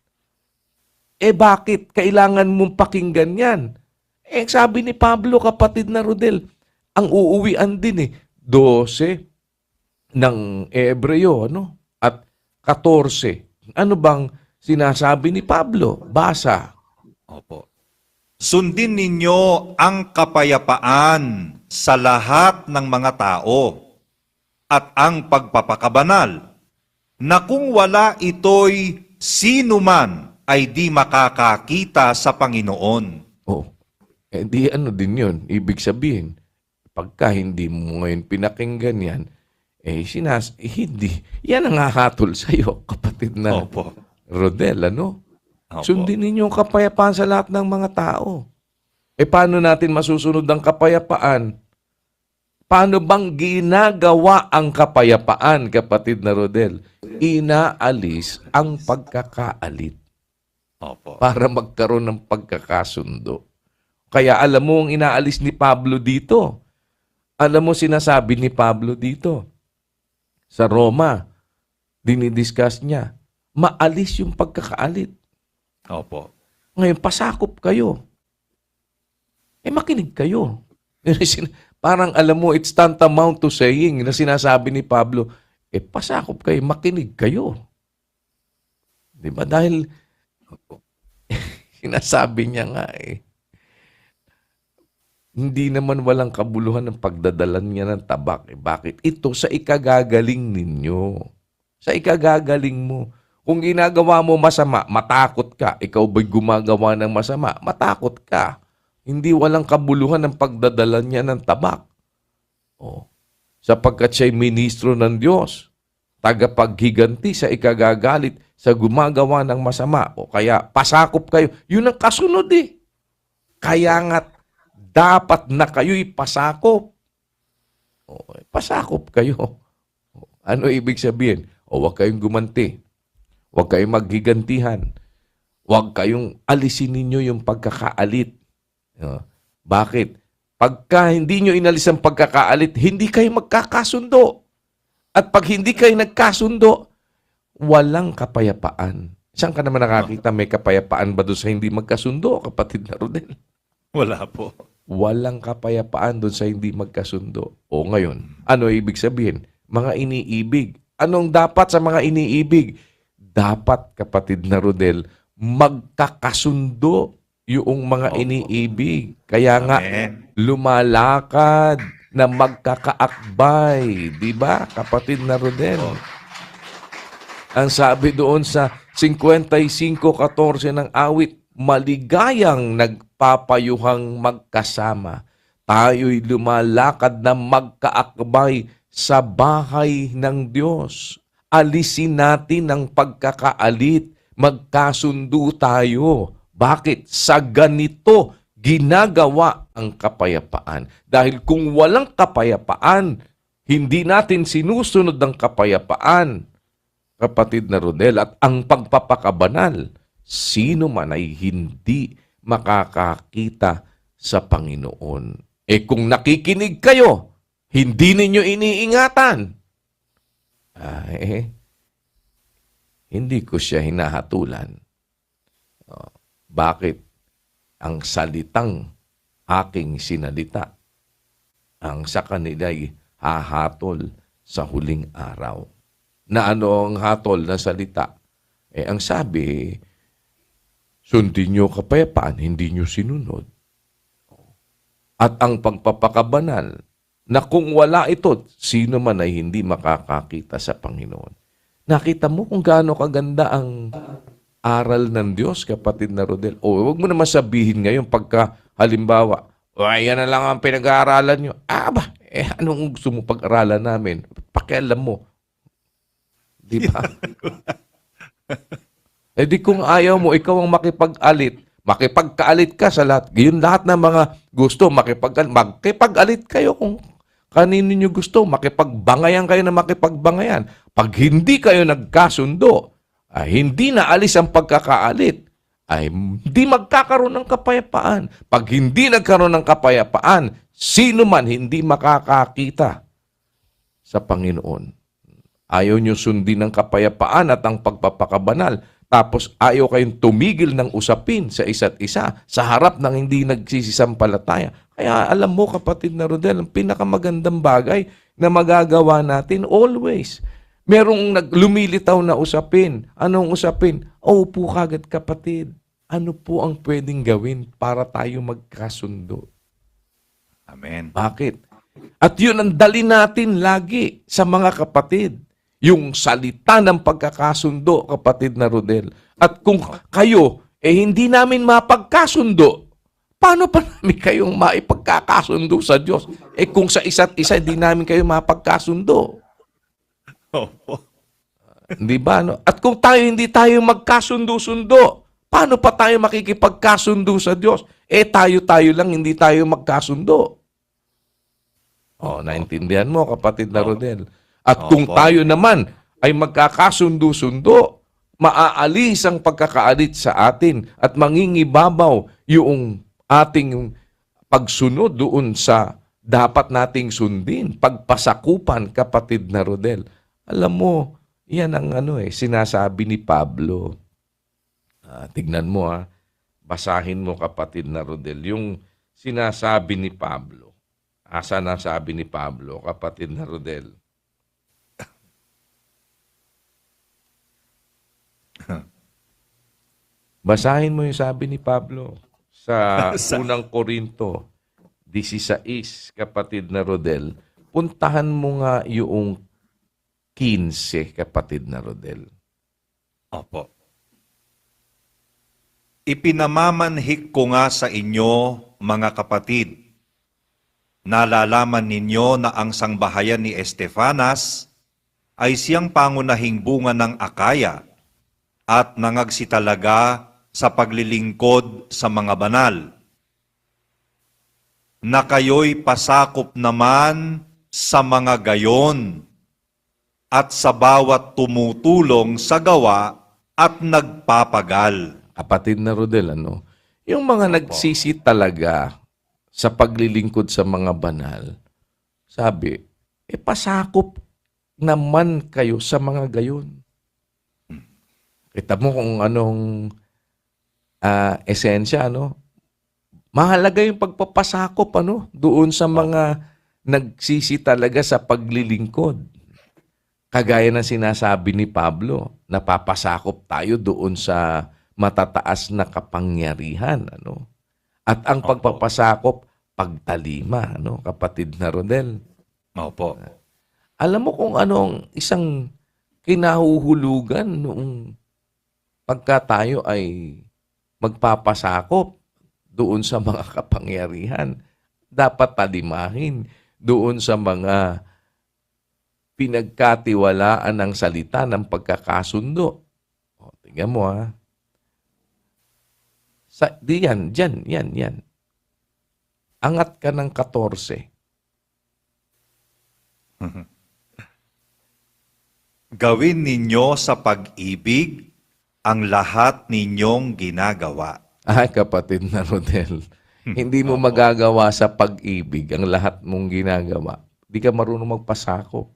Bakit kailangan mong pakinggan yan? Sabi ni Pablo, kapatid na Rodel, ang uuwian din 12 ng Hebreo, ano? At 14. Ano bang sinasabi ni Pablo? Basa. Opo. Sundin ninyo ang kapayapaan sa lahat ng mga tao at ang pagpapakabanal, na kung wala ito'y sino man ay di makakakita sa Panginoon. Oh, di ano din yun. Ibig sabihin, pagka hindi mo ngayon pinakinggan yan, hindi. Yan ang hahatol sa'yo, kapatid na Opo. Rodel, ano? Opo. Sundin ninyo ang kapayapaan sa lahat ng mga tao. Paano natin masusunod ang kapayapaan? Paano bang ginagawa ang kapayapaan, kapatid na Rodel? Inaalis ang pagkakaalit Opo. para magkaroon ng pagkakasundo. Kaya alam mo ang inaalis ni Pablo dito. Alam mo sinasabi ni Pablo dito. Sa Roma, dinidiscuss niya, maalis yung pagkakaalit. Opo. Ngayon, pasakop kayo. Makinig kayo. Parang alam mo, it's tantamount to saying na sinasabi ni Pablo, pasakop kayo, makinig kayo. Di ba? Dahil, sinasabi niya nga hindi naman walang kabuluhan ng pagdadalan niya ng tabak. Bakit? Ito sa ikagagaling ninyo. Sa ikagagaling mo. Kung ginagawa mo masama, matakot ka. Ikaw ba'y gumagawa ng masama? Matakot ka. Hindi walang kabuluhan ng pagdadala niya ng tabak. Sapagkat siya'y ministro ng Diyos. Tagapaghiganti sa ikagagalit sa gumagawa ng masama. Kaya pasakop kayo. Yun ang kasunod Kaya nga dapat na kayo'y pasakop. Pasakop kayo. Ano ibig sabihin? Huwag kayong gumanti. Huwag kayong maghigantihan. Huwag kayong alisin ninyo yung pagkakaalit. Bakit? Pagka hindi nyo inalis ang pagkakaalit, hindi kayo magkakasundo. At pag hindi kayo nagkasundo, walang kapayapaan. Saan ka naman nakakita may kapayapaan ba doon sa hindi magkasundo, kapatid na Rodel? Wala po. Walang kapayapaan doon sa hindi magkasundo. Ngayon, ano ibig sabihin? Mga iniibig. Anong dapat sa mga iniibig? Dapat, kapatid na Rodel, magkakasundo yung mga iniibig. Kaya nga, Amen. lumalakad na magkakaakbay. Di ba, kapatid na Rodel? Ang sabi doon sa 55:14 ng awit, maligayang nagpapayuhang magkasama. Tayo'y lumalakad na magkaakbay sa bahay ng Diyos. Alisin natin ang pagkakaalit. Magkasundo tayo. Bakit? Sa ganito ginagawa ang kapayapaan. Dahil kung walang kapayapaan, hindi natin sinusunod ang kapayapaan, kapatid na Rodel, at ang pagpapakabanal, sino man ay hindi makakakita sa Panginoon. Kung nakikinig kayo, hindi ninyo iniingatan, hindi ko siya hinahatulan. Bakit? Ang salitang aking sinalita, ang sa kanila'y hahatol sa huling araw. na ano ang hatol na salita. Ang sabi, sundin nyo kapayapaan, hindi nyo sinunod. At ang pagpapakabanal, na kung wala ito, sino man ay hindi makakakita sa Panginoon. Nakita mo kung gaano kaganda ang aral ng Diyos, kapatid na Rodel. O, huwag mo naman sabihin ngayon pagka, halimbawa, yan na lang ang pinag-aaralan nyo. Anong gusto mo pag-aralan namin? Pakialam mo. Di ba? Di kung ayaw mo, ikaw ang makipag-alit. Makipagkaalit ka sa lahat. Yun lahat ng mga gusto, makipag-alit kayo kung kanino nyo gusto. Makipagbangayan kayo na makipagbangayan. Pag hindi kayo nagkasundo, hindi na alis ang pagkakaalit, ay hindi magkakaroon ng kapayapaan. Pag hindi nagkaroon ng kapayapaan, sino man hindi makakakita sa Panginoon. Ayaw nyo sundin ng kapayapaan at ang pagpapakabanal. Tapos ayaw kayong tumigil ng usapin sa isa't isa sa harap ng hindi nagsisisampalataya. Kaya alam mo, kapatid na Rodel, ang pinakamagandang bagay na magagawa natin always. Merong lumilitaw na usapin. Anong usapin? Upo kagad, kapatid. Ano po ang pwedeng gawin para tayo magkasundo? Amen. Bakit? At yun ang dali natin lagi sa mga kapatid. Yung salita ng pagkakasundo, kapatid na Rodel. At kung kayo, hindi namin mapagkasundo, paano pa namin kayong maipagkakasundo sa Diyos? Kung sa isa't isa, hindi namin kayo mapagkasundo. Opo. Di ba? No? At kung hindi tayo magkasundo-sundo, paano pa tayo makikipagkasundo sa Diyos? Tayo lang, hindi tayo magkasundo. Naintindihan mo, kapatid na Rodel. At kung tayo naman ay magkakasundo-sundo, maaalis ang pagkakaalit sa atin at mangingibabaw yung ating pagsunod doon sa dapat nating sundin, pagpasakupan, kapatid na Rodel. Alam mo, yan ang sinasabi ni Pablo. Tignan mo, basahin mo, kapatid na Rodel, yung sinasabi ni Pablo. Asa na sabi ni Pablo, kapatid na Rodel? Basahin mo yung sabi ni Pablo sa unang Korinto 16, kapatid na Rodel. Puntahan mo nga yung 15, kapatid na Rodel. Opo. Ipinamamanhik ko nga sa inyo, mga kapatid, nalalaman ninyo na ang sangbahayan ni Estefanas ay siyang pangunahing bunga ng Akaya at nangagsitalaga sa paglilingkod sa mga banal, na kayo'y pasakop naman sa mga gayon at sa bawat tumutulong sa gawa at nagpapagal. Kapatid na Rodel, yung mga nagsisi talaga sa paglilingkod sa mga banal, sabi, pasakop naman kayo sa mga gayon. Kita mo kung anong esensya, mahalaga yung pagpapasakop, doon sa mga nagsisi talaga sa paglilingkod. Kagaya ng sinasabi ni Pablo, napapasakop tayo doon sa matataas na kapangyarihan, At ang pagpapasakop, pagtalima, kapatid na Rodel. Opo. Alam mo kung anong isang kinahuhulugan noong pagka tayo ay magpapasakop doon sa mga kapangyarihan, dapat talimahin doon sa mga pinagkatiwalaan ng salita ng pagkakasundo. Tingnan mo, yan. Angat ka ng 14. Gawin ninyo sa pag-ibig ang lahat ninyong ginagawa. Kapatid na Rodel, hindi mo magagawa sa pag-ibig ang lahat mong ginagawa. Hindi ka marunong magpasakop.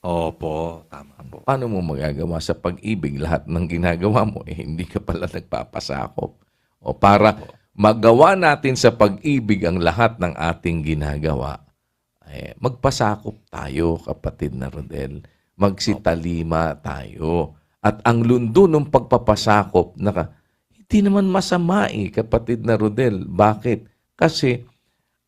Opo, tama po. Paano mo magagawa sa pag-ibig lahat ng ginagawa mo? Hindi ka pala nagpapasakop. O para magawa natin sa pag-ibig ang lahat ng ating ginagawa, magpasakop tayo, kapatid na Rodel. magsitalima tayo. At ang lundo ng pagpapasakop, hindi naman masama kapatid na Rodel. Bakit? Kasi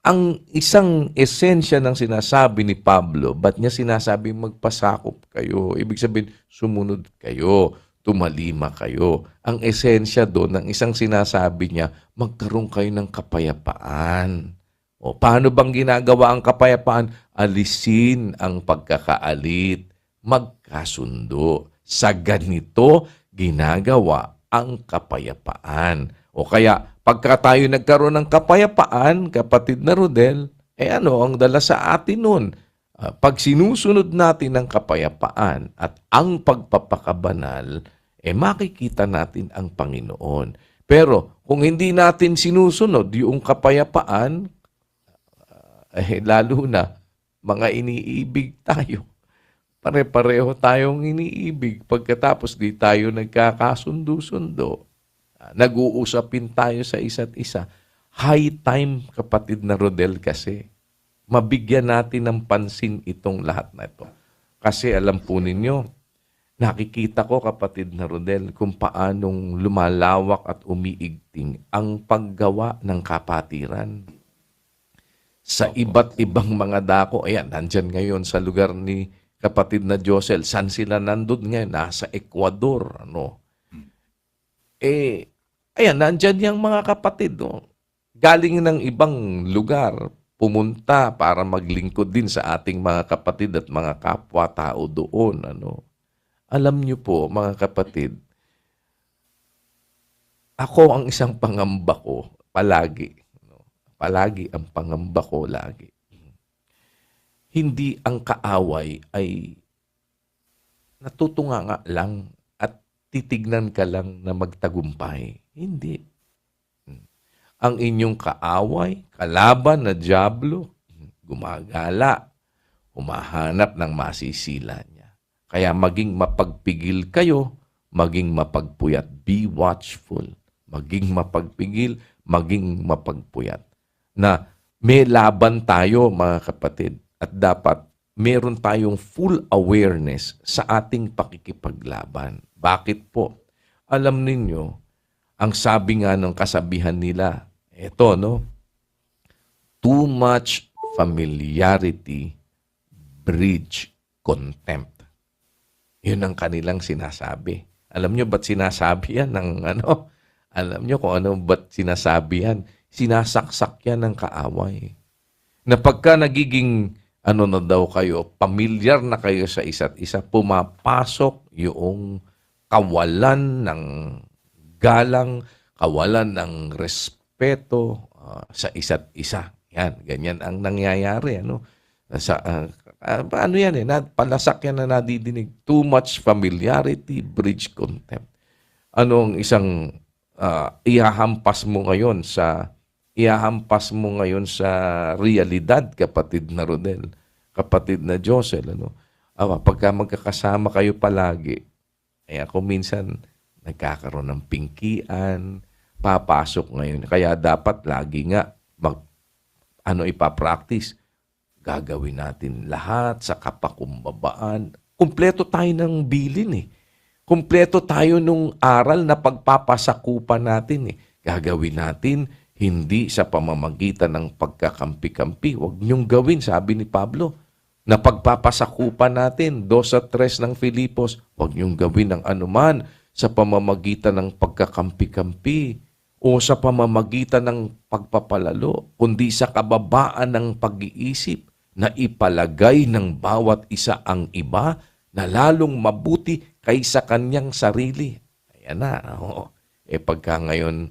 ang isang esensya ng sinasabi ni Pablo, ba't niya sinasabi magpasakop kayo? Ibig sabihin, sumunod kayo, tumalima kayo. Ang esensya doon, ng isang sinasabi niya, magkaroon kayo ng kapayapaan. O paano bang ginagawa ang kapayapaan? Alisin ang pagkakaalit, magkasundo. Sa ganito, ginagawa ang kapayapaan. O kaya, pagka tayo nagkaroon ng kapayapaan, kapatid na Rodel, ano ang dala sa atin nun? Pag sinusunod natin ang kapayapaan at ang pagpapakabanal, makikita natin ang Panginoon. Pero kung hindi natin sinusunod yung kapayapaan, lalo na mga iniibig tayo. Pare-pareho tayong iniibig. Pagkatapos di tayo nagkakasundo-sundo. Nag-uusapin tayo sa isa't isa. High time, kapatid na Rodel, kasi mabigyan natin ng pansin itong lahat na ito. Kasi alam po ninyo, nakikita ko, kapatid na Rodel, kung paanong lumalawak at umiigting ang paggawa ng kapatiran. Sa iba't ibang mga dako, ayan, nandyan ngayon sa lugar ni kapatid na Josel. Saan sila nandun ngayon? Nasa Ecuador, ayan, nandyan yung mga kapatid, galing ng ibang lugar, pumunta para maglingkod din sa ating mga kapatid at mga kapwa-tao doon, Alam niyo po, mga kapatid, ako ang isang pangamba ko, palagi. Palagi ang pangamba ko, lagi. Hindi ang kaaway ay natutunganga lang at titignan ka lang na magtagumpay. Hindi. Ang inyong kaaway, kalaban na dyablo, gumagala, humahanap ng masisila niya. Kaya maging mapagpigil kayo, maging mapagpuyat. Be watchful. Maging mapagpigil, maging mapagpuyat. Na may laban tayo, mga kapatid. At dapat meron tayong full awareness sa ating pakikipaglaban. Bakit po? Alam ninyo, ang sabi nga ng kasabihan nila, too much familiarity breeds contempt. Yun ang kanilang sinasabi. Alam nyo ba't sinasabi yan ng Alam nyo kung ba't sinasabi yan? Sinasaksak yan ng kaaway. Na pagka nagiging na daw kayo, pamilyar na kayo sa isa't isa, pumapasok yung kawalan ng galang, kawalan ng respeto sa isa't isa. Yan, ganyan ang nangyayari. Paano yan palasak yan na nadidinig. Too much familiarity, breeds contempt. Anong isang ihahampas mo ngayon sa realidad, kapatid na Rodel, kapatid na Josel, pagka magkakasama kayo palagi, ako minsan nagkakaroon ng pingkian, papasok ngayon. Kaya dapat lagi nga ipapractice. Gagawin natin lahat sa kapakumbabaan. Kumpleto tayo ng bilin Kumpleto tayo nung aral na pagpapasakupan natin Gagawin natin hindi sa pamamagitan ng pagkakampi-kampi. Huwag niyong gawin, sabi ni Pablo, na pagpapasakupan natin, 2-3 ng Filipos, huwag niyong gawin ng anuman sa pamamagitan ng pagkakampi-kampi o sa pamamagitan ng pagpapalalo, kundi sa kababaan ng pag-iisip na ipalagay ng bawat isa ang iba na lalong mabuti kaysa kanyang sarili. Ayan na. Pagka ngayon,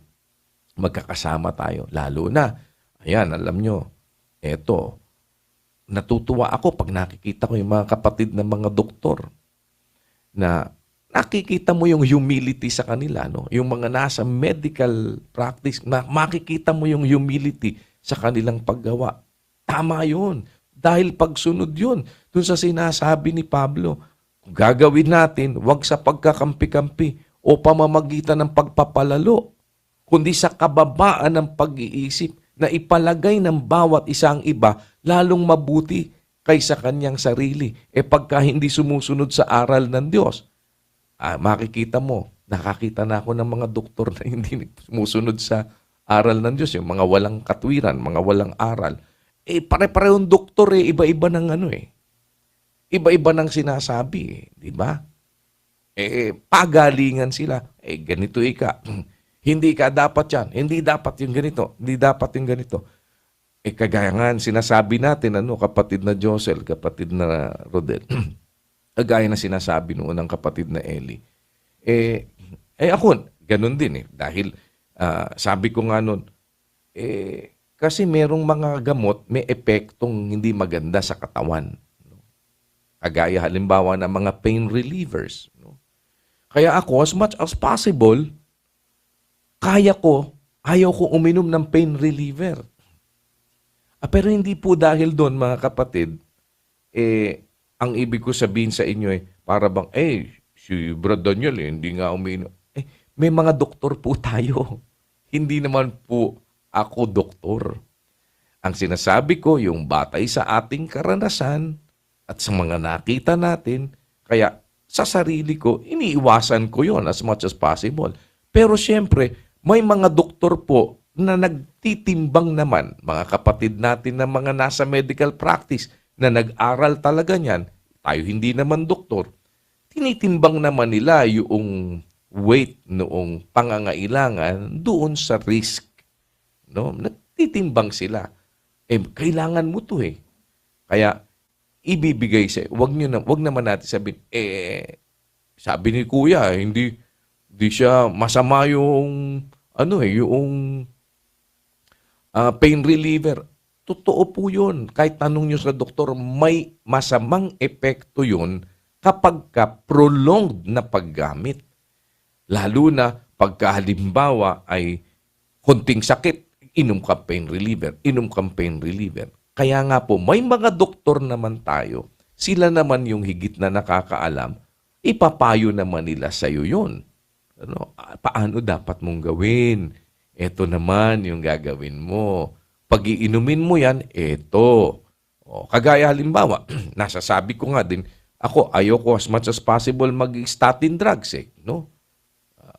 magkakasama tayo. Lalo na, ayan, alam nyo, natutuwa ako pag nakikita ko yung mga kapatid ng mga doktor na nakikita mo yung humility sa kanila, Yung mga nasa medical practice, makikita mo yung humility sa kanilang paggawa. Tama yun. Dahil pagsunod yun. Dun sa sinasabi ni Pablo, kung gagawin natin, wag sa pagkakampi-kampi o pamamagitan ng pagpapalalo, kundi sa kababaan ng pag-iisip na ipalagay ng bawat isang iba lalong mabuti kaysa kanyang sarili. Pagka hindi sumusunod sa aral ng Diyos, makikita mo, nakakita na ako ng mga doktor na hindi sumusunod sa aral ng Diyos, yung mga walang katwiran, mga walang aral. Pare-parehong doktor iba-iba ng iba-iba ng sinasabi, di ba? Pagalingan sila. Ganito ika. Hindi ka dapat yan. Hindi dapat yung ganito. Hindi dapat yung ganito. Kagaya nga, sinasabi natin, kapatid na Josel, kapatid na Rodel, kagaya na sinasabi noon ng kapatid na Eli. Ako, ganun din Dahil, sabi ko nga noon, kasi merong mga gamot, may epektong hindi maganda sa katawan. Kagaya halimbawa ng mga pain relievers. Kaya ako, as much as possible, ayaw ko uminom ng pain reliever. Pero hindi po dahil doon, mga kapatid, ang ibig ko sabihin sa inyo para bang, si Brad Daniel, hindi nga uminom. May mga doktor po tayo. Hindi naman po ako doktor. Ang sinasabi ko, yung batay sa ating karanasan at sa mga nakita natin, kaya sa sarili ko, iniiwasan ko yon as much as possible. Pero siyempre, may mga doktor po na nagtitimbang naman, mga kapatid natin na mga nasa medical practice na nag-aral talaga niyan, tayo hindi naman doktor, tinitimbang naman nila yung weight noong pangangailangan doon sa risk. No? Nagtitimbang sila. Kailangan mo to Kaya, ibibigay wag naman natin sabihin, sabi ni Kuya, hindi siya masama yung, yung pain reliever. Totoo po yun. Kahit tanong nyo sa doktor, may masamang epekto yun kapag prolonged na paggamit. Lalo na pagka halimbawa ay konting sakit, inom ka pain reliever, inom ka pain reliever. Kaya nga po, may mga doktor naman tayo, sila naman yung higit na nakakaalam, ipapayo naman nila sa iyo yun. Paano dapat mong gawin? Ito naman yung gagawin mo. Pag iinumin mo yan, ito. Kagaya halimbawa, nasasabi ko nga din, ako ayoko as much as possible mag-statin drugs no?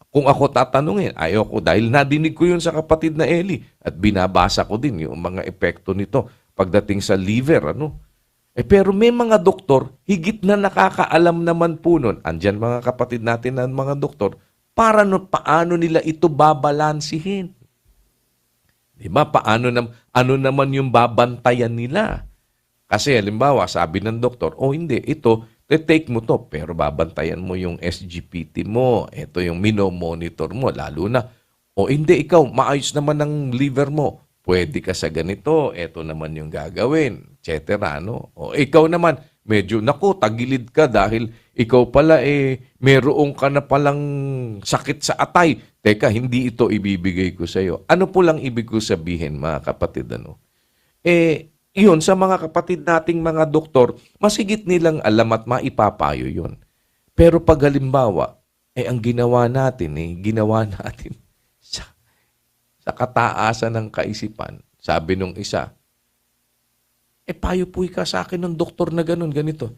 Kung ako tatanungin, ayoko dahil nadinig ko yun sa kapatid na Eli at binabasa ko din yung mga epekto nito pagdating sa liver, pero may mga doktor, higit na nakakaalam naman po nun, andyan mga kapatid natin na mga doktor, paano nila ito babalansihin? Diba? Ano naman yung babantayan nila? Kasi halimbawa, sabi ng doktor, hindi, ito, take mo to, pero babantayan mo yung SGPT mo, ito yung monitor mo, lalo na, hindi, ikaw, maayos naman ang liver mo, pwede ka sa ganito, ito naman yung gagawin, etc. O ikaw naman, medyo, tagilid ka dahil ikaw pala meron ka na palang sakit sa atay. Teka, hindi ito ibibigay ko sa iyo. Ano po lang ibig ko sabihin, mga kapatid, yun, sa mga kapatid nating mga doktor, masigit nilang alam at maipapayo yun. Pero pag halimbawa, ang ginawa natin sa kataasan ng kaisipan, sabi nung isa, payo po ka sa akin ng doktor na ganito.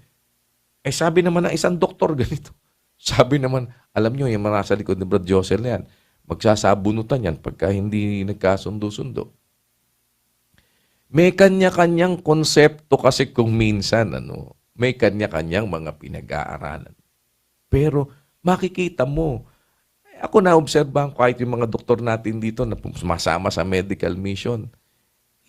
Sabi naman ng isang doktor ganito. Sabi naman, alam nyo, yung mga nasa likod ni Brad Josel na yan, magsasabunutan yan pagka hindi nagkasundo-sundo. May kanya-kanyang konsepto kasi kung minsan, may kanya-kanyang mga pinag-aaralan. Pero makikita mo, ako na-obserbahan kahit yung mga doktor natin dito na sumasama sa medical mission,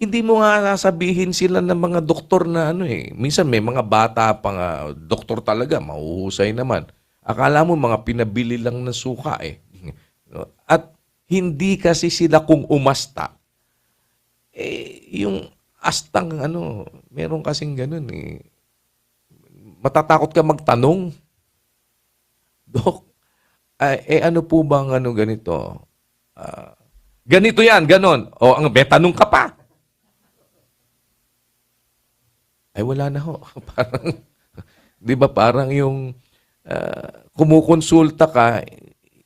hindi mo nga sasabihin sila ng mga doktor na minsan may mga bata pa nga, doktor talaga, mahuhusay naman. Akala mo mga pinabili lang ng suka At hindi kasi sila kung umasta. Yung astang meron kasing ganun Matatakot ka magtanong. Dok, ano po bang ganito? Ganito yan, ganon. Ang tanong ka pa. Wala na ho. Parang, di ba parang yung kumukonsulta ka,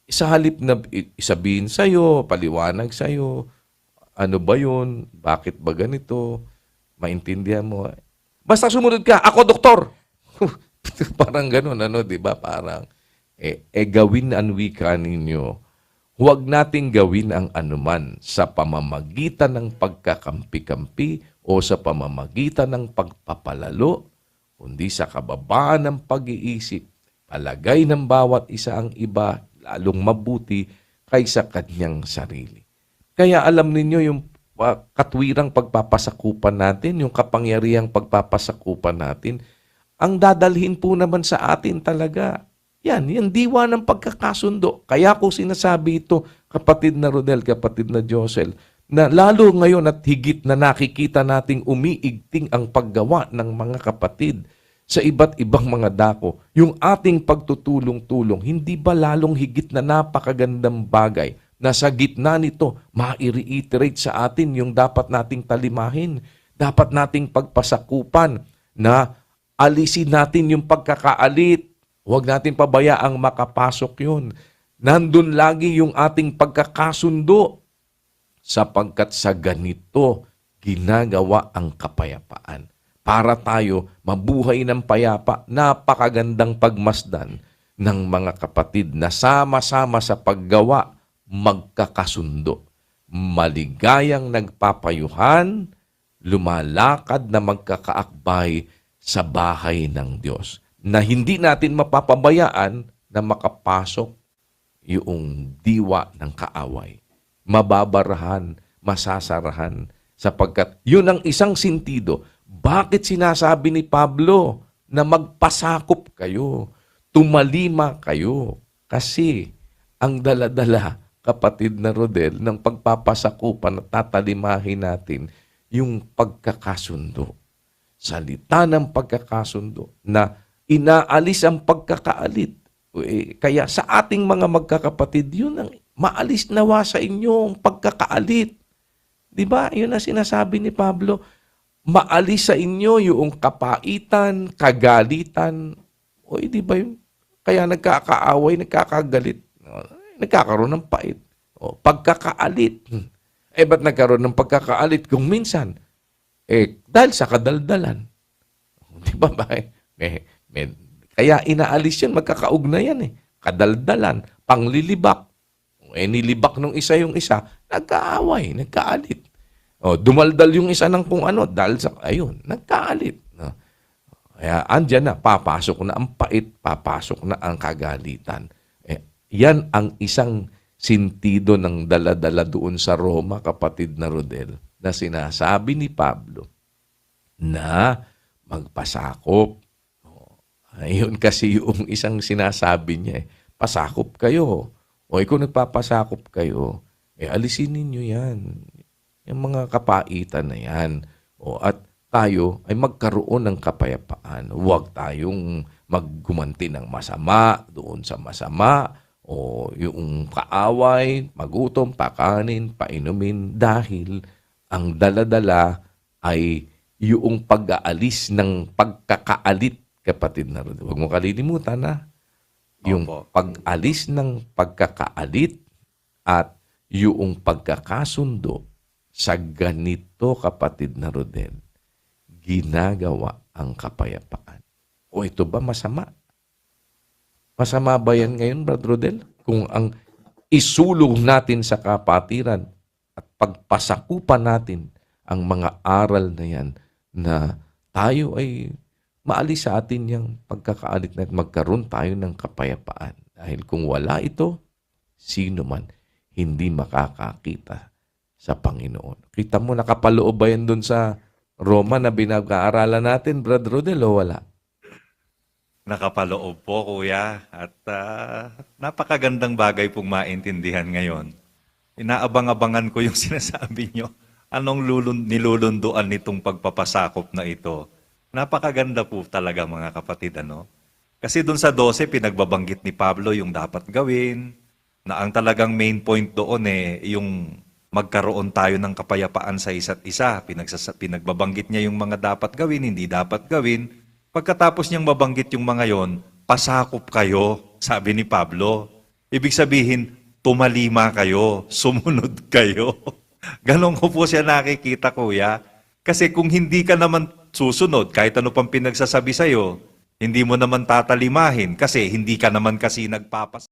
sa halip na isabihin sa'yo, paliwanag sa'yo, ano ba yun? Bakit ba ganito? Maintindihan mo. Basta sumunod ka, ako doktor. Parang ganun, di ba? Parang, gawin ang wika ninyo. Huwag nating gawin ang anuman sa pamamagitan ng pagkakampi-kampi o sa pamamagitan ng pagpapalalo, kundi sa kababaan ng pag-iisip, palagay ng bawat isa ang iba, lalong mabuti kaysa kanyang sarili. Kaya alam ninyo yung katwirang pagpapasakupan natin, yung kapangyarihang pagpapasakupan natin, ang dadalhin po naman sa atin talaga. Yan, yung diwa ng pagkakasundo. Kaya ko sinasabi ito, kapatid na Rodel, kapatid na Josel, na lalo ngayon at higit na nakikita nating umiigting ang paggawa ng mga kapatid sa iba't ibang mga dako. Yung ating pagtutulong-tulong, hindi ba lalong higit na napakagandang bagay na sa gitna nito, ma-reiterate sa atin yung dapat nating talimahin, dapat nating pagpasakupan na alisin natin yung pagkakaalit. Huwag natin pabayaang makapasok yun. Nandun lagi yung ating pagkakasundo sapagkat sa ganito ginagawa ang kapayapaan. Para tayo mabuhay ng payapa, napakagandang pagmasdan ng mga kapatid na sama-sama sa paggawa, magkakasundo. Maligayang nagpapayuhan, lumalakad na magkakaakbay sa bahay ng Diyos. Na hindi natin mapapabayaan na makapasok yung diwa ng kaaway. Mababarahan, masasarahan, sapagkat yun ang isang sentido. Bakit sinasabi ni Pablo na magpasakop kayo, tumalima kayo? Kasi ang daladala, kapatid na Rodel, ng pagpapasakupan at tatalimahin natin yung pagkakasundo. Salita ng pagkakasundo na inaalis ang pagkakaalit. Kaya sa ating mga magkakapatid, yun ang maalis nawa sa inyo ang pagkakaalit. Di ba? Yun ang sinasabi ni Pablo. Maalis sa inyo yung kapaitan, kagalitan. Di ba yun? Kaya nagkakaaway, nagkakagalit. Nagkakaroon ng pait. Pagkakaalit. Ba't nagkaroon ng pagkakaalit? Kung minsan, dahil sa kadaldalan. Di ba ba? Kaya inaalis yan, magkakaugnayan Kadaldalan, panglilibak. Nilibak nung isa yung isa, nagkaaway, nagkaalit. Dumaldal yung isa ng kung ano, dahil sa, nagkaalit. Kaya andyan na, papasok na ang pait, papasok na ang kagalitan. Yan ang isang sentido ng dala-dala doon sa Roma, kapatid na Rodel, na sinasabi ni Pablo na magpasakop. Ayun kasi yung isang sinasabi niya, pasakop kayo. Kung nagpapasakop kayo, alisin ninyo yan. Yung mga kapaitan na yan. At tayo ay magkaroon ng kapayapaan. Huwag tayong maggumanti ng masama doon sa masama o yung kaaway, magutom, pakanin, painumin dahil ang dala-dala ay yung pag-aalis ng pagkakaalit, kapatid na rin. Huwag mo kalilimutan yung pag-alis ng pagkakaalit at yung pagkakasundo sa ganito, kapatid na Rodel, ginagawa ang kapayapaan. Ito ba masama? Masama ba yan ngayon, Brad Rodel? Kung ang isulong natin sa kapatiran at pagpasakupan natin ang mga aral na yan na tayo ay maalis sa atin yung pagkakaalit na magkaroon tayo ng kapayapaan. Dahil kung wala ito, sino man hindi makakakita sa Panginoon. Kita mo, nakapaloob ba yan doon sa Roma na binag-aaralan natin, Brad Rodel, o wala? Nakapaloob po, kuya. At napakagandang bagay pong maintindihan ngayon. Inaabang-abangan ko yung sinasabi nyo. Anong nilulunduan nitong pagpapasakop na ito? Napakaganda po talaga, mga kapatid, Kasi doon sa 12, pinagbabanggit ni Pablo yung dapat gawin, na ang talagang main point doon yung magkaroon tayo ng kapayapaan sa isa't isa. Pinagbabanggit niya yung mga dapat gawin, hindi dapat gawin. Pagkatapos niyang mabanggit yung mga yon, pasakop kayo, sabi ni Pablo. Ibig sabihin, tumalima kayo, sumunod kayo. Ganon ko po siya nakikita, kuya. Kasi kung hindi ka naman susunod, kahit ano pang pinagsasabi sa'yo, hindi mo naman tatalimahin kasi hindi ka naman kasi nagpapas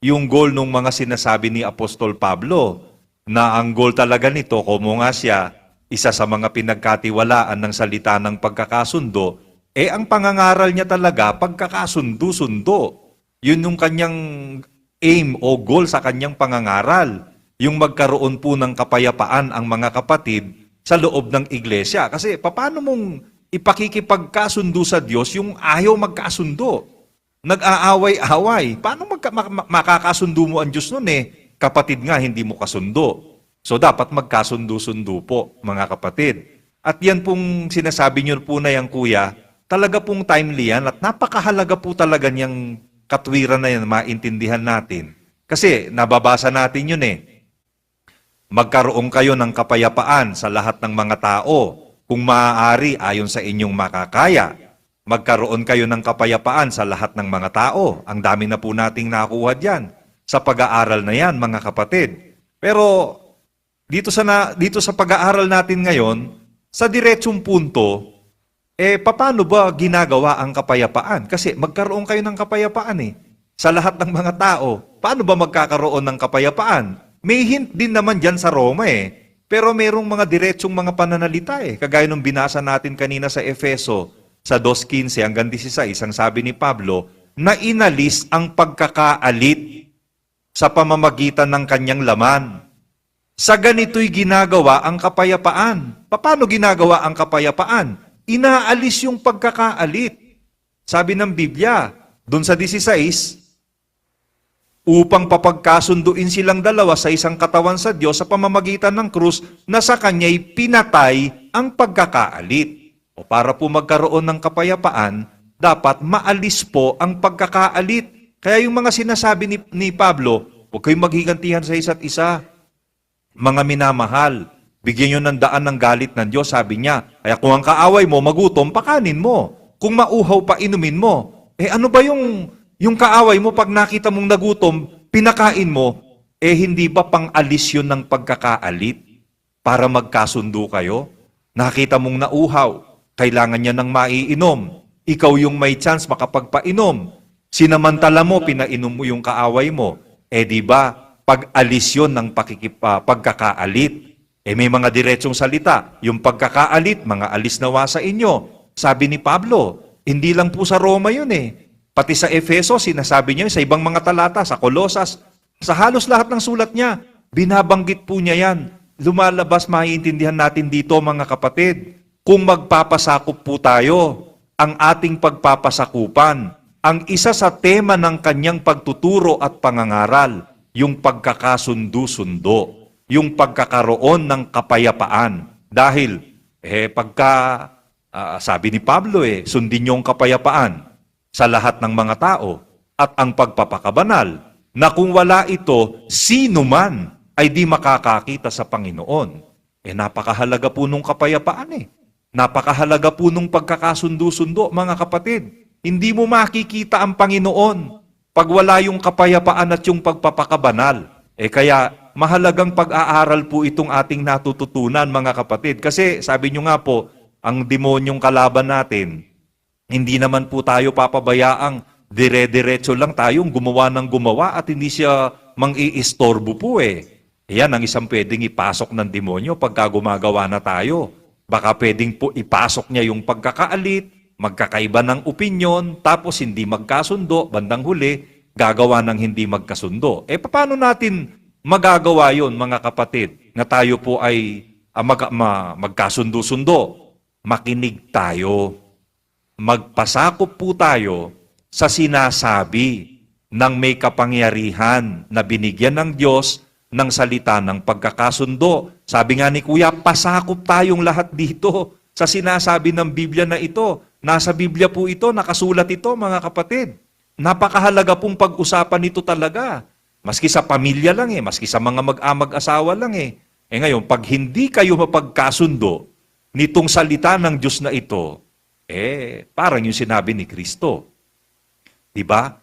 yung goal ng mga sinasabi ni Apostol Pablo na ang goal talaga nito, como nga siya, isa sa mga pinagkatiwalaan ng salita ng pagkakasundo, ang pangangaral niya talaga, pagkakasundo-sundo. Yun yung kanyang aim o goal sa kanyang pangangaral. Yung magkaroon po ng kapayapaan ang mga kapatid sa loob ng iglesia. Kasi paano mong ipakikipagkasundo sa Diyos yung ayaw magkasundo? Nag-aaway-away. Paano makakasundo mo ang Diyos nun Kapatid nga, hindi mo kasundo. So dapat magkasundo-sundo po, mga kapatid. At yan pong sinasabi niyo po na yan, kuya, talaga pong timely yan at napakahalaga po talaga niyang katwiran na yan, maintindihan natin. Kasi nababasa natin yun Magkaroon kayo ng kapayapaan sa lahat ng mga tao kung maaari ayon sa inyong makakaya. Magkaroon kayo ng kapayapaan sa lahat ng mga tao. Ang dami na po nating nakuha diyan sa pag-aaral na yan, mga kapatid. Pero dito sa pag-aaral natin ngayon, sa diretsong punto, paano ba ginagawa ang kapayapaan? Kasi magkaroon kayo ng kapayapaan sa lahat ng mga tao. Paano ba magkakaroon ng kapayapaan? May hint din naman dyan sa Roma Pero merong mga diretsong mga pananalita Kagaya nung binasa natin kanina sa Efeso, sa 2:15 hanggang 16, ang sabi ni Pablo, na inalis ang pagkakaalit sa pamamagitan ng kanyang laman. Sa ganito'y ginagawa ang kapayapaan. Paano ginagawa ang kapayapaan? Inaalis yung pagkakaalit. Sabi ng Biblia, dun sa 16, upang papagkasunduin silang dalawa sa isang katawan sa Diyos sa pamamagitan ng krus na sa kanya'y pinatay ang pagkakaalit. O para po magkaroon ng kapayapaan, dapat maalis po ang pagkakaalit. Kaya yung mga sinasabi ni Pablo, huwag kayong maghigantihan sa isa't isa. Mga minamahal, bigyan nyo ng daan ng galit ng Diyos, sabi niya. Kaya kung ang kaaway mo, magutom, pakanin mo. Kung mauhaw pa, inumin mo. Ano ba yung kaaway mo pag nakita mong nagutom, pinakain mo, hindi ba pang-alis yun ng pagkakaalit para magkasundo kayo? Nakita mong nauhaw, kailangan niya ng maiinom. Ikaw yung may chance makapagpainom. Sinamantala mo, pinainom mo yung kaaway mo. Di ba, pag-alis yun ng pagkakaalit. May mga diretsong salita. Yung pagkakaalit, mga alis nawa sa inyo. Sabi ni Pablo, hindi lang po sa Roma yun Pati sa Efeso, sinasabi niya, sa ibang mga talata, sa Kolosas, sa halos lahat ng sulat niya, binabanggit po niya yan. Lumalabas, maiintindihan natin dito, mga kapatid. Kung magpapasakop po tayo, ang ating pagpapasakupan, ang isa sa tema ng kanyang pagtuturo at pangangaral, yung pagkakasundo-sundo, yung pagkakaroon ng kapayapaan. Dahil, sabi ni Pablo, sundin niyo ang kapayapaan sa lahat ng mga tao at ang pagpapakabanal, na kung wala ito, sino man ay di makakakita sa Panginoon. Napakahalaga po nung kapayapaan Napakahalaga po nung pagkakasundo-sundo, mga kapatid. Hindi mo makikita ang Panginoon pag wala yung kapayapaan at yung pagpapakabanal. Kaya mahalagang pag-aaral po itong ating natututunan, mga kapatid. Kasi sabi nyo nga po, ang demonyong kalaban natin, hindi naman po tayo papabayaang dire-diretso lang tayong gumawa ng gumawa at hindi siya mang-iistorbo po Yan ang isang pwedeng ipasok ng demonyo pagka gumagawa na tayo. Baka pwedeng po ipasok niya yung pagkakaalit, magkakaiba ng opinyon, tapos hindi magkasundo, bandang huli, gagawa ng hindi magkasundo. Paano natin magagawa yon, mga kapatid, na tayo po ay magkasundo-sundo? Makinig tayo. Magpasakop po tayo sa sinasabi ng may kapangyarihan na binigyan ng Diyos ng salita ng pagkakasundo. Sabi nga ni Kuya, pasakop tayong lahat dito sa sinasabi ng Biblia na ito. Nasa Biblia po ito, nakasulat ito, mga kapatid. Napakahalaga pong pag-usapan nito talaga. Maski sa pamilya lang maski sa mga mag-amag-asawa lang ngayon, pag hindi kayo mapagkasundo nitong salita ng Diyos na ito, parang yung sinabi ni Kristo. Diba?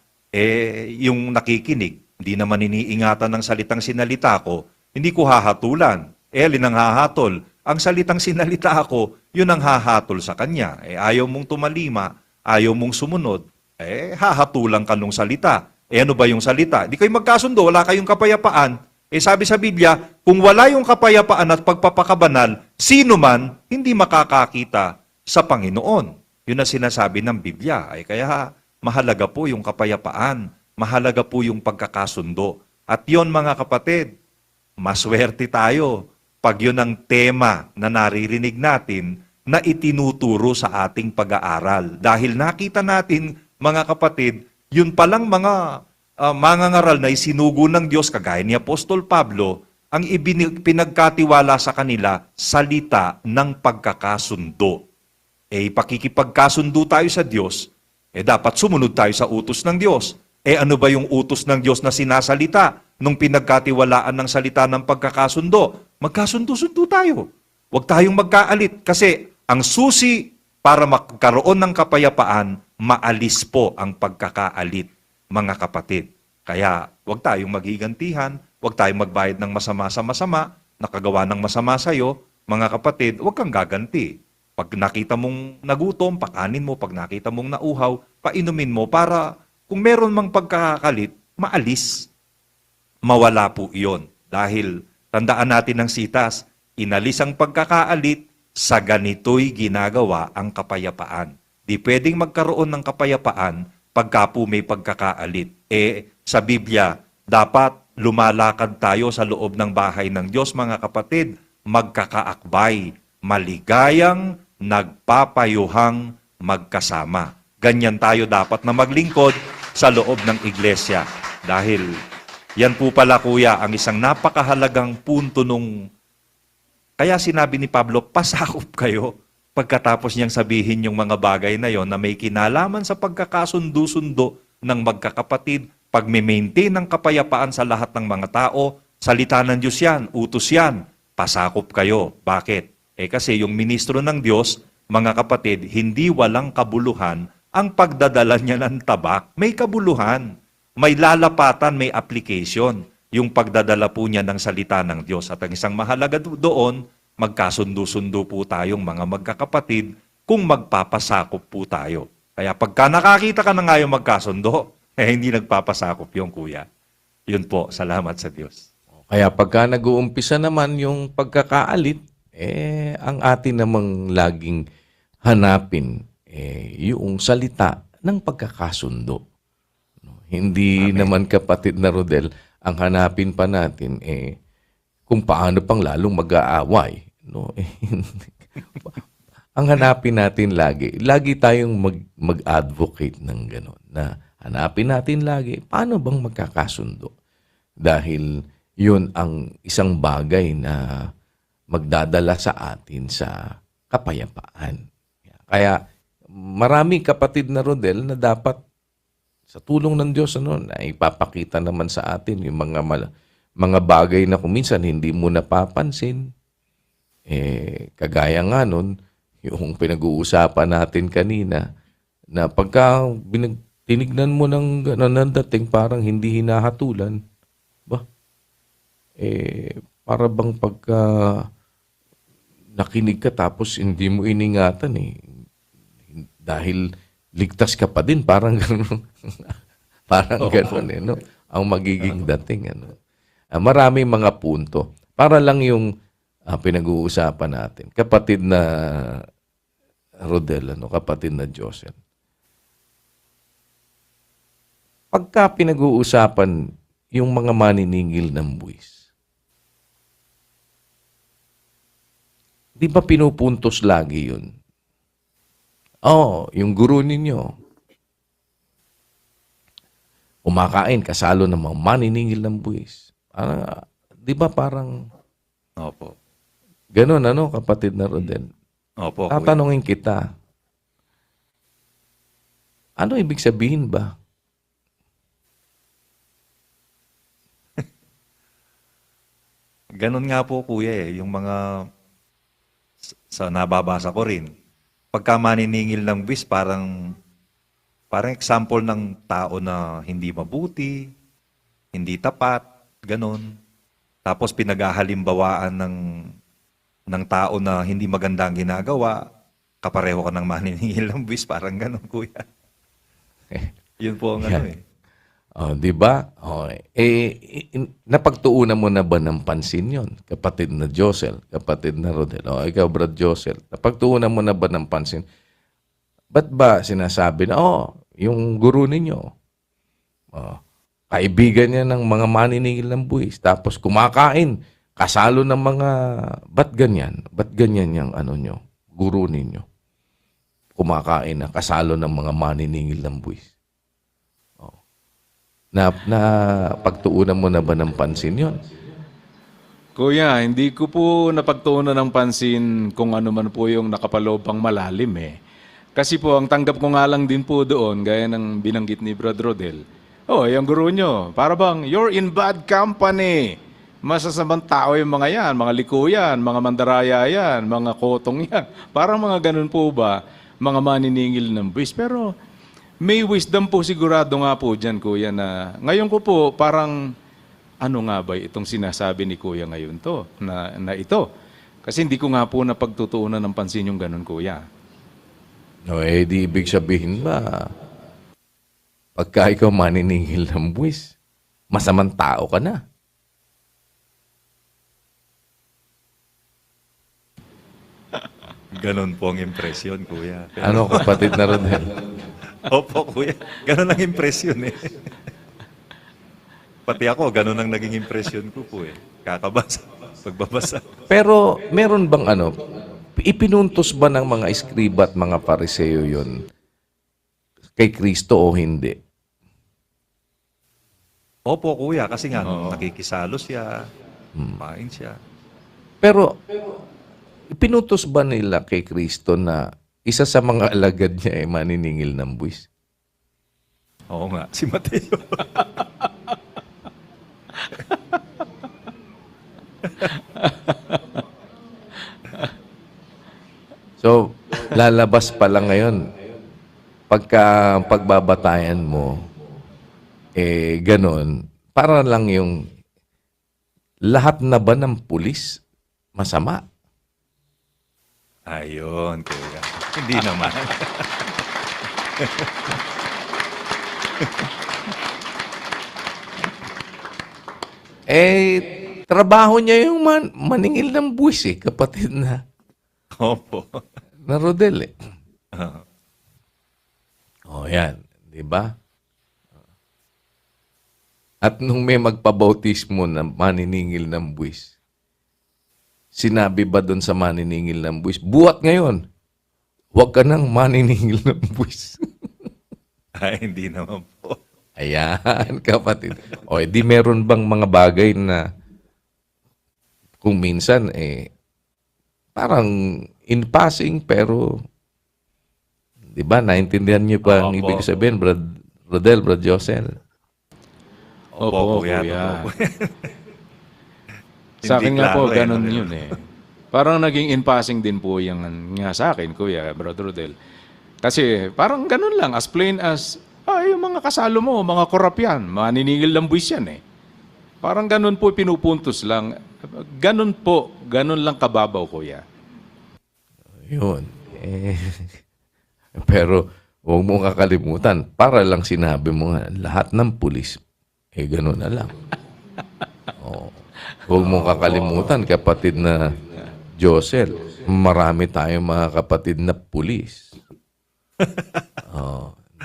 Yung nakikinig, hindi naman iniingatan ng salitang sinalita ko, hindi ko hahatulan. Alin ang hahatol? ang salitang sinalita ako, yun ang hahatol sa kanya. Ayaw mong tumalima, ayaw mong sumunod, hahatulan ka nung salita. Ano ba yung salita? Di kayo magkasundo, wala kayong kapayapaan. Sabi sa Biblia, kung wala yung kapayapaan at pagpapakabanal, sino man hindi makakakita sa Panginoon. Yun ang sinasabi ng Biblia. Kaya mahalaga po yung kapayapaan, mahalaga po yung pagkakasundo. At yon mga kapatid, maswerte tayo pag yun ang tema na naririnig natin na itinuturo sa ating pag-aaral. Dahil nakita natin, mga kapatid, yun palang mga mangangaral na isinugo ng Diyos, kagaya ni Apostol Pablo, ang pinagkatiwala sa kanila, salita ng pagkakasundo. Pakikipagkasundo tayo sa Diyos, dapat sumunod tayo sa utos ng Diyos. Ano ba yung utos ng Diyos na sinasalita nung pinagkatiwalaan ng salita ng pagkakasundo? Magkasundo-sundo tayo. Huwag tayong magkaalit kasi ang susi para magkaroon ng kapayapaan, maalis po ang pagkakaalit, mga kapatid. Kaya huwag tayong maghigantihan, huwag tayong magbayad ng masama sa masama, nakagawa ng masama sa iyo, mga kapatid, huwag kang gaganti. Pag nakita mong nagutom, pakanin mo. Pag nakita mong nauhaw, painumin mo para kung meron mang pagkakakalit, maalis. Mawala po iyon. Dahil tandaan natin ng sitas, inalis ang pagkakaalit, sa ganito'y ginagawa ang kapayapaan. Di pwedeng magkaroon ng kapayapaan pagka po may pagkakaalit. Sa Biblia, dapat lumalakad tayo sa loob ng bahay ng Diyos, mga kapatid, magkakaakbay, maligayang, nagpapayuhang magkasama. Ganyan tayo dapat na maglingkod sa loob ng iglesia. Dahil yan po pala, kuya, ang isang napakahalagang punto nung kaya sinabi ni Pablo, pasakop kayo pagkatapos niyang sabihin yung mga bagay na yon na may kinalaman sa pagkakasundo-sundo ng magkakapatid, pag-maintain ng kapayapaan sa lahat ng mga tao, salita ng Diyos yan, utos yan, pasakop kayo. Bakit? Kasi yung ministro ng Diyos, mga kapatid, hindi walang kabuluhan ang pagdadala niya ng tabak. May kabuluhan, may lalapatan, may application yung pagdadala po niya ng salita ng Diyos. At ang isang mahalaga doon, magkasundo-sundo po tayong mga magkakapatid kung magpapasakop po tayo. Kaya pagka nakakita ka na nga yung magkasundo, hindi nagpapasakop yung kuya. Yun po, salamat sa Diyos. Kaya pagka nag-uumpisa naman yung pagkakaalit, ang atin namang laging hanapin, yung salita ng pagkakasundo. Hindi naman, kapatid na Rodel, ang hanapin pa natin kung paano pang lalong mag-aaway. No? Ang hanapin natin lagi tayong mag-advocate ng gano'n. Na hanapin natin lagi, paano bang magkakasundo? Dahil yun ang isang bagay na magdadala sa atin sa kapayapaan. Kaya maraming kapatid na Rodel na dapat sa tulong ng Diyos, na ipapakita naman sa atin yung mga bagay na kuminsan hindi mo napapansin. Kagaya nga nun, yung pinag-uusapan natin kanina, na pagka tinignan mo ng dating parang hindi hinahatulan, ba? Para bang pagka nakinig ka tapos hindi mo iningatan dahil ligtas ka pa din, parang gano'n. Parang gano'n, no? Ang magiging dating, maraming mga punto. Para lang yung pinag-uusapan natin. Kapatid na Rodel, kapatid na Joseph. Pagka pinag-uusapan yung mga maniningil ng buwis, di ba pinupuntos lagi yun? Yung guro ninyo, kumakain, kasalo ng mga maniningil ng buwis. Di ba parang Opo. ganon, kapatid na Rodel? Opo, kuya. Tatanungin kita, ano ibig sabihin ba? Ganon nga po, kuya, yung mga sa nababasa ko rin. Pagka maniningil ng buwis, parang example ng tao na hindi mabuti, hindi tapat, ganon. Tapos pinaghahalimbawaan ng tao na hindi maganda ang ginagawa, kapareho ka ng maniningil ng buwis, parang gano'n, kuya. Yun po ang ano Yan. eh. Oh, 'di ba? Oh, napagtuunan mo na ba ng pansin 'yon, kapatid na Josel, kapatid na Rodel? Oh, ikaw, Brad Josel, napagtuunan mo na ba ng pansin? Ba't ba sinasabi na, yung guro ninyo, kaibigan niya ng mga maniningil ng buwis, tapos kumakain, kasalo ng mga, ba't ganyan? Ba't ganyan yung ano nyo, guro ninyo? Kumakain na, kasalo ng mga maniningil ng buwis. Na pagtuunan mo na ba ng pansin yon? Kuya, hindi ko po napagtuunan ng pansin kung ano man po yung nakapaloob pang malalim eh. Kasi po, ang tanggap ko nga lang din po doon, gaya ng binanggit ni Brad Rodel, yung guro nyo, para bang, you're in bad company. Masasamang tao yung mga yan, mga liku yan, mga mandaraya yan, mga kotong yan. Parang mga ganun po ba, mga maniningil ng buwis. Pero may wisdom po sigurado nga po dyan, kuya, na ngayon ko po parang ano nga ba itong sinasabi ni kuya ngayon to, na ito. Kasi hindi ko nga po napagtutuunan ng pansin yung ganun, kuya. No, di ibig sabihin ba, pagka ikaw maniningil ng buwis, masamang tao ka na. Ganon po ang impresyon, kuya. Pero, Ano, kapatid na Rodel? opo, kuya. Ganon ang impresyon eh. Pati ako, ganon ang naging impresyon ko po eh. Kakabasa, pagbabasa. Pero meron bang ipinuntos ba ng mga iskriba at mga pariseo yun kay Kristo o hindi? Opo, kuya, kasi nga nakikisalo siya, kumain siya. Pero ipinuntos ba nila kay Kristo na isa sa mga alagad niya ay maniningil ng buwis? Oo nga, si Mateo. So, lalabas pa lang ngayon, pagbabatayan mo, ganon, para lang yung lahat na ba ng pulis masama? Ayun, kuya. Hindi naman. Trabaho niya yung maningil ng buwis kapatid na Opo. Rodel Ah, yan. Di ba? At nung may magpabautismo na maniningil ng buwis, sinabi ba doon sa maniningil ng buwis, buhat ngayon, huwag ka nang maniningil ng buwis. ay, hindi naman po. Ayan, kapatid. O, di meron bang mga bagay na kung minsan, parang in passing, pero, di ba, naintindihan niyo pa ang Opo. ibig sabihin, Brad Rodel, Brad Josel? Opo, kuya. kuya. Opo. Sa akin Hindi nga po, klaro ganun ano yun eh. Parang naging in passing din po yung nga sa akin, kuya, Brother Rodel. Kasi parang ganun lang, as plain as, yung mga kasalo mo, mga korap yan, maniningil ng buwis yan eh. Parang ganun po pinupuntos lang. Ganun lang kababaw, kuya. Yun. Pero, huwag mo kakalimutan, para lang sinabi mo nga, lahat ng pulis, ganun na lang. Huwag mo kakalimutan, kapatid na Josel, marami tayong mga kapatid na pulis.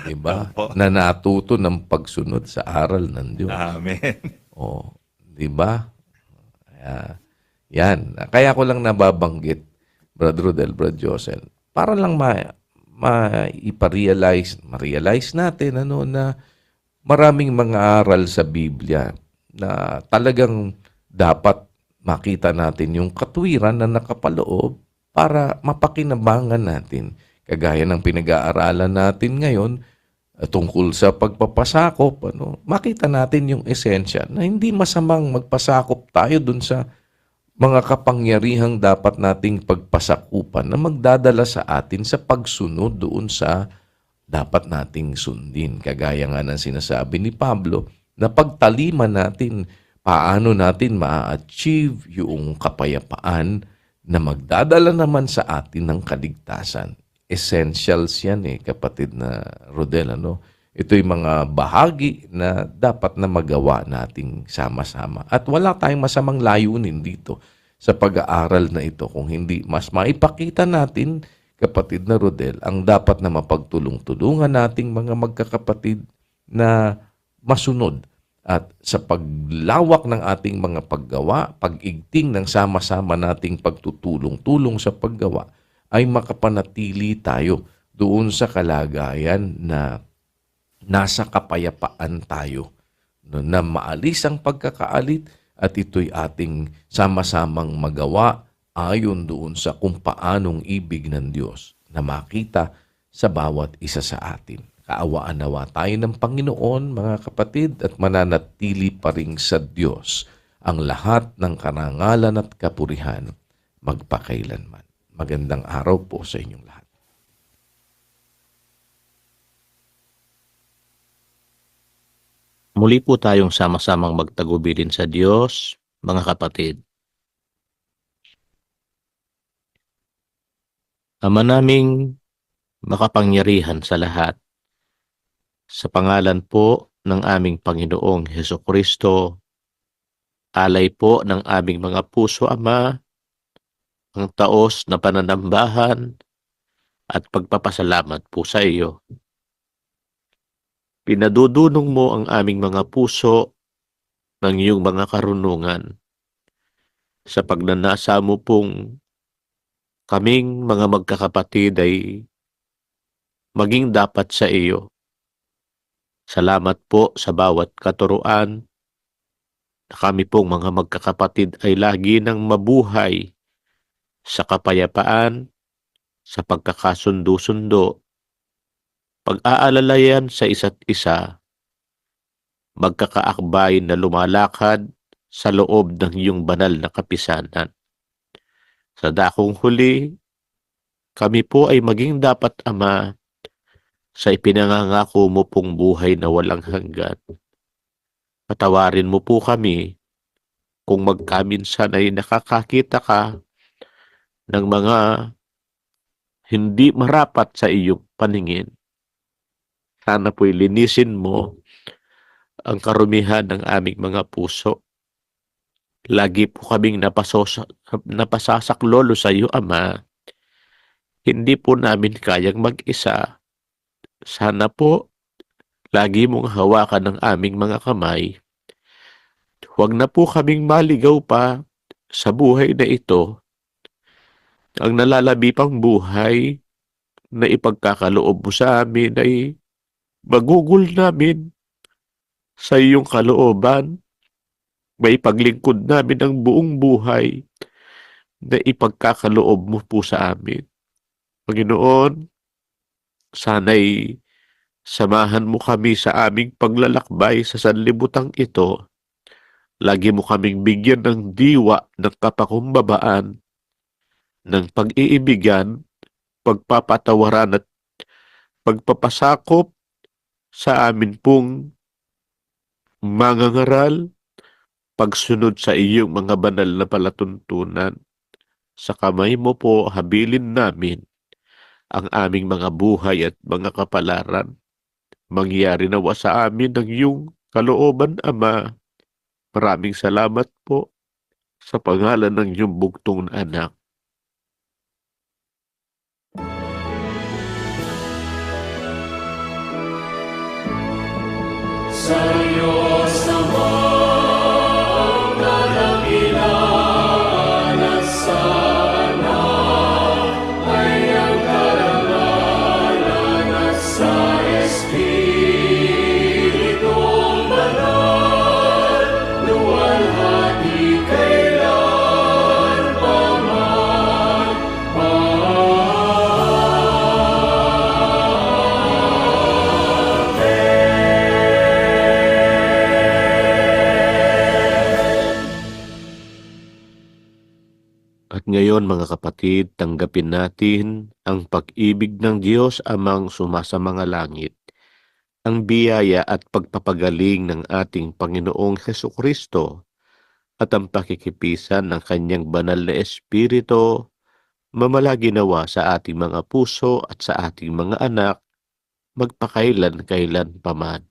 Diba? Na natuto ng pagsunod sa aral ng Diyos. Amen. Diba? Yan. Kaya ko lang nababanggit, Brad Rodel, Brad Josel, para lang ma-realize natin na maraming mga aral sa Biblia na talagang dapat makita natin yung katwiran na nakapaloob para mapakinabangan natin. Kagaya ng pinag-aaralan natin ngayon tungkol sa pagpapasakop, makita natin yung esensya na hindi masamang magpasakop tayo dun sa mga kapangyarihang dapat nating pagpasakupan na magdadala sa atin sa pagsunod doon sa dapat nating sundin. Kagaya nga ng sinasabi ni Pablo na pagtaliman natin paano natin ma-achieve yung kapayapaan na magdadala naman sa atin ng kaligtasan. Essentials yan kapatid na Rodel. Ito'y mga bahagi na dapat na magawa nating sama-sama. At wala tayong masamang layunin dito sa pag-aaral na ito kung hindi mas maipakita natin, kapatid na Rodel, ang dapat na mapagtulong-tulungan nating mga magkakapatid na masunod. At sa paglawak ng ating mga paggawa, pag-igting ng sama-sama nating pagtutulong-tulong sa paggawa, ay makapanatili tayo doon sa kalagayan na nasa kapayapaan tayo. Na maalis ang pagkakaalit at ito'y ating sama-samang magawa ayon doon sa kung paanong ibig ng Diyos na makita sa bawat isa sa atin. Kaawaan nawa tayo ng Panginoon, mga kapatid, at mananatili pa rin sa Diyos ang lahat ng karangalan at kapurihan magpakailanman. Magandang araw po sa inyong lahat. Muli po tayong sama-samang magtagubilin sa Diyos, mga kapatid. Ama naming makapangyarihan sa lahat, sa pangalan po ng aming Panginoong Hesukristo, alay po ng aming mga puso, Ama, ang taos na pananambahan at pagpapasalamat po sa iyo. Pinadudunong mo ang aming mga puso ng iyong mga karunungan sa pagnanasa mo pong kaming mga magkakapatid ay maging dapat sa iyo. Salamat po sa bawat katuruan na kami pong mga magkakapatid ay lagi nang mabuhay sa kapayapaan, sa pagkakasundo-sundo, pag-aalalayan sa isa't isa, magkakaakbay na lumalakad sa loob ng iyong banal na kapisanan. Sa dakong huli, kami po ay maging dapat, Ama, sa ipinangangako mo pong buhay na walang hanggan. Patawarin mo po kami kung magkaminsan ay nakakakita ka ng mga hindi marapat sa iyong paningin. Sana po'y linisin mo ang karumihan ng aming mga puso. Lagi po kaming napasasaklolo sa iyo, Ama. Hindi po namin kayang mag-isa. Sana po, lagi mong hawakan ng aming mga kamay. Huwag na po kaming maligaw pa sa buhay na ito. Ang nalalabi pang buhay na ipagkakaloob mo sa amin ay magugol namin sa iyong kalooban. May paglingkod namin ang buong buhay na ipagkakaloob mo po sa amin. Panginoon, sana'y samahan mo kami sa aming paglalakbay sa sanlibutan ito. Lagi mo kaming bigyan ng diwa ng kapakumbabaan, ng pag-iibigan, pagpapatawaran at pagpapasakop sa amin pong mangangaral, pagsunod sa iyong mga banal na palatuntunan. Sa kamay mo po habilin namin ang aming mga buhay at mga kapalaran. Mangyari nawa sa amin ang iyong kalooban, Ama. Maraming salamat po sa pangalan ng iyong bugtong na anak. Sa Diyos naman karangilan at sana ay ang karangalan at sa Espiritong Banal luwalhati kailan paman. At ngayon, mga kapatid, tanggapin natin ang pag-ibig ng Diyos Amang sumasa mga langit, ang biyaya at pagpapagaling ng ating Panginoong Hesukristo, at ang pakikipisan ng kanyang banal na Espiritu mamalagi nawa sa ating mga puso at sa ating mga anak magpakailan-kailan paman.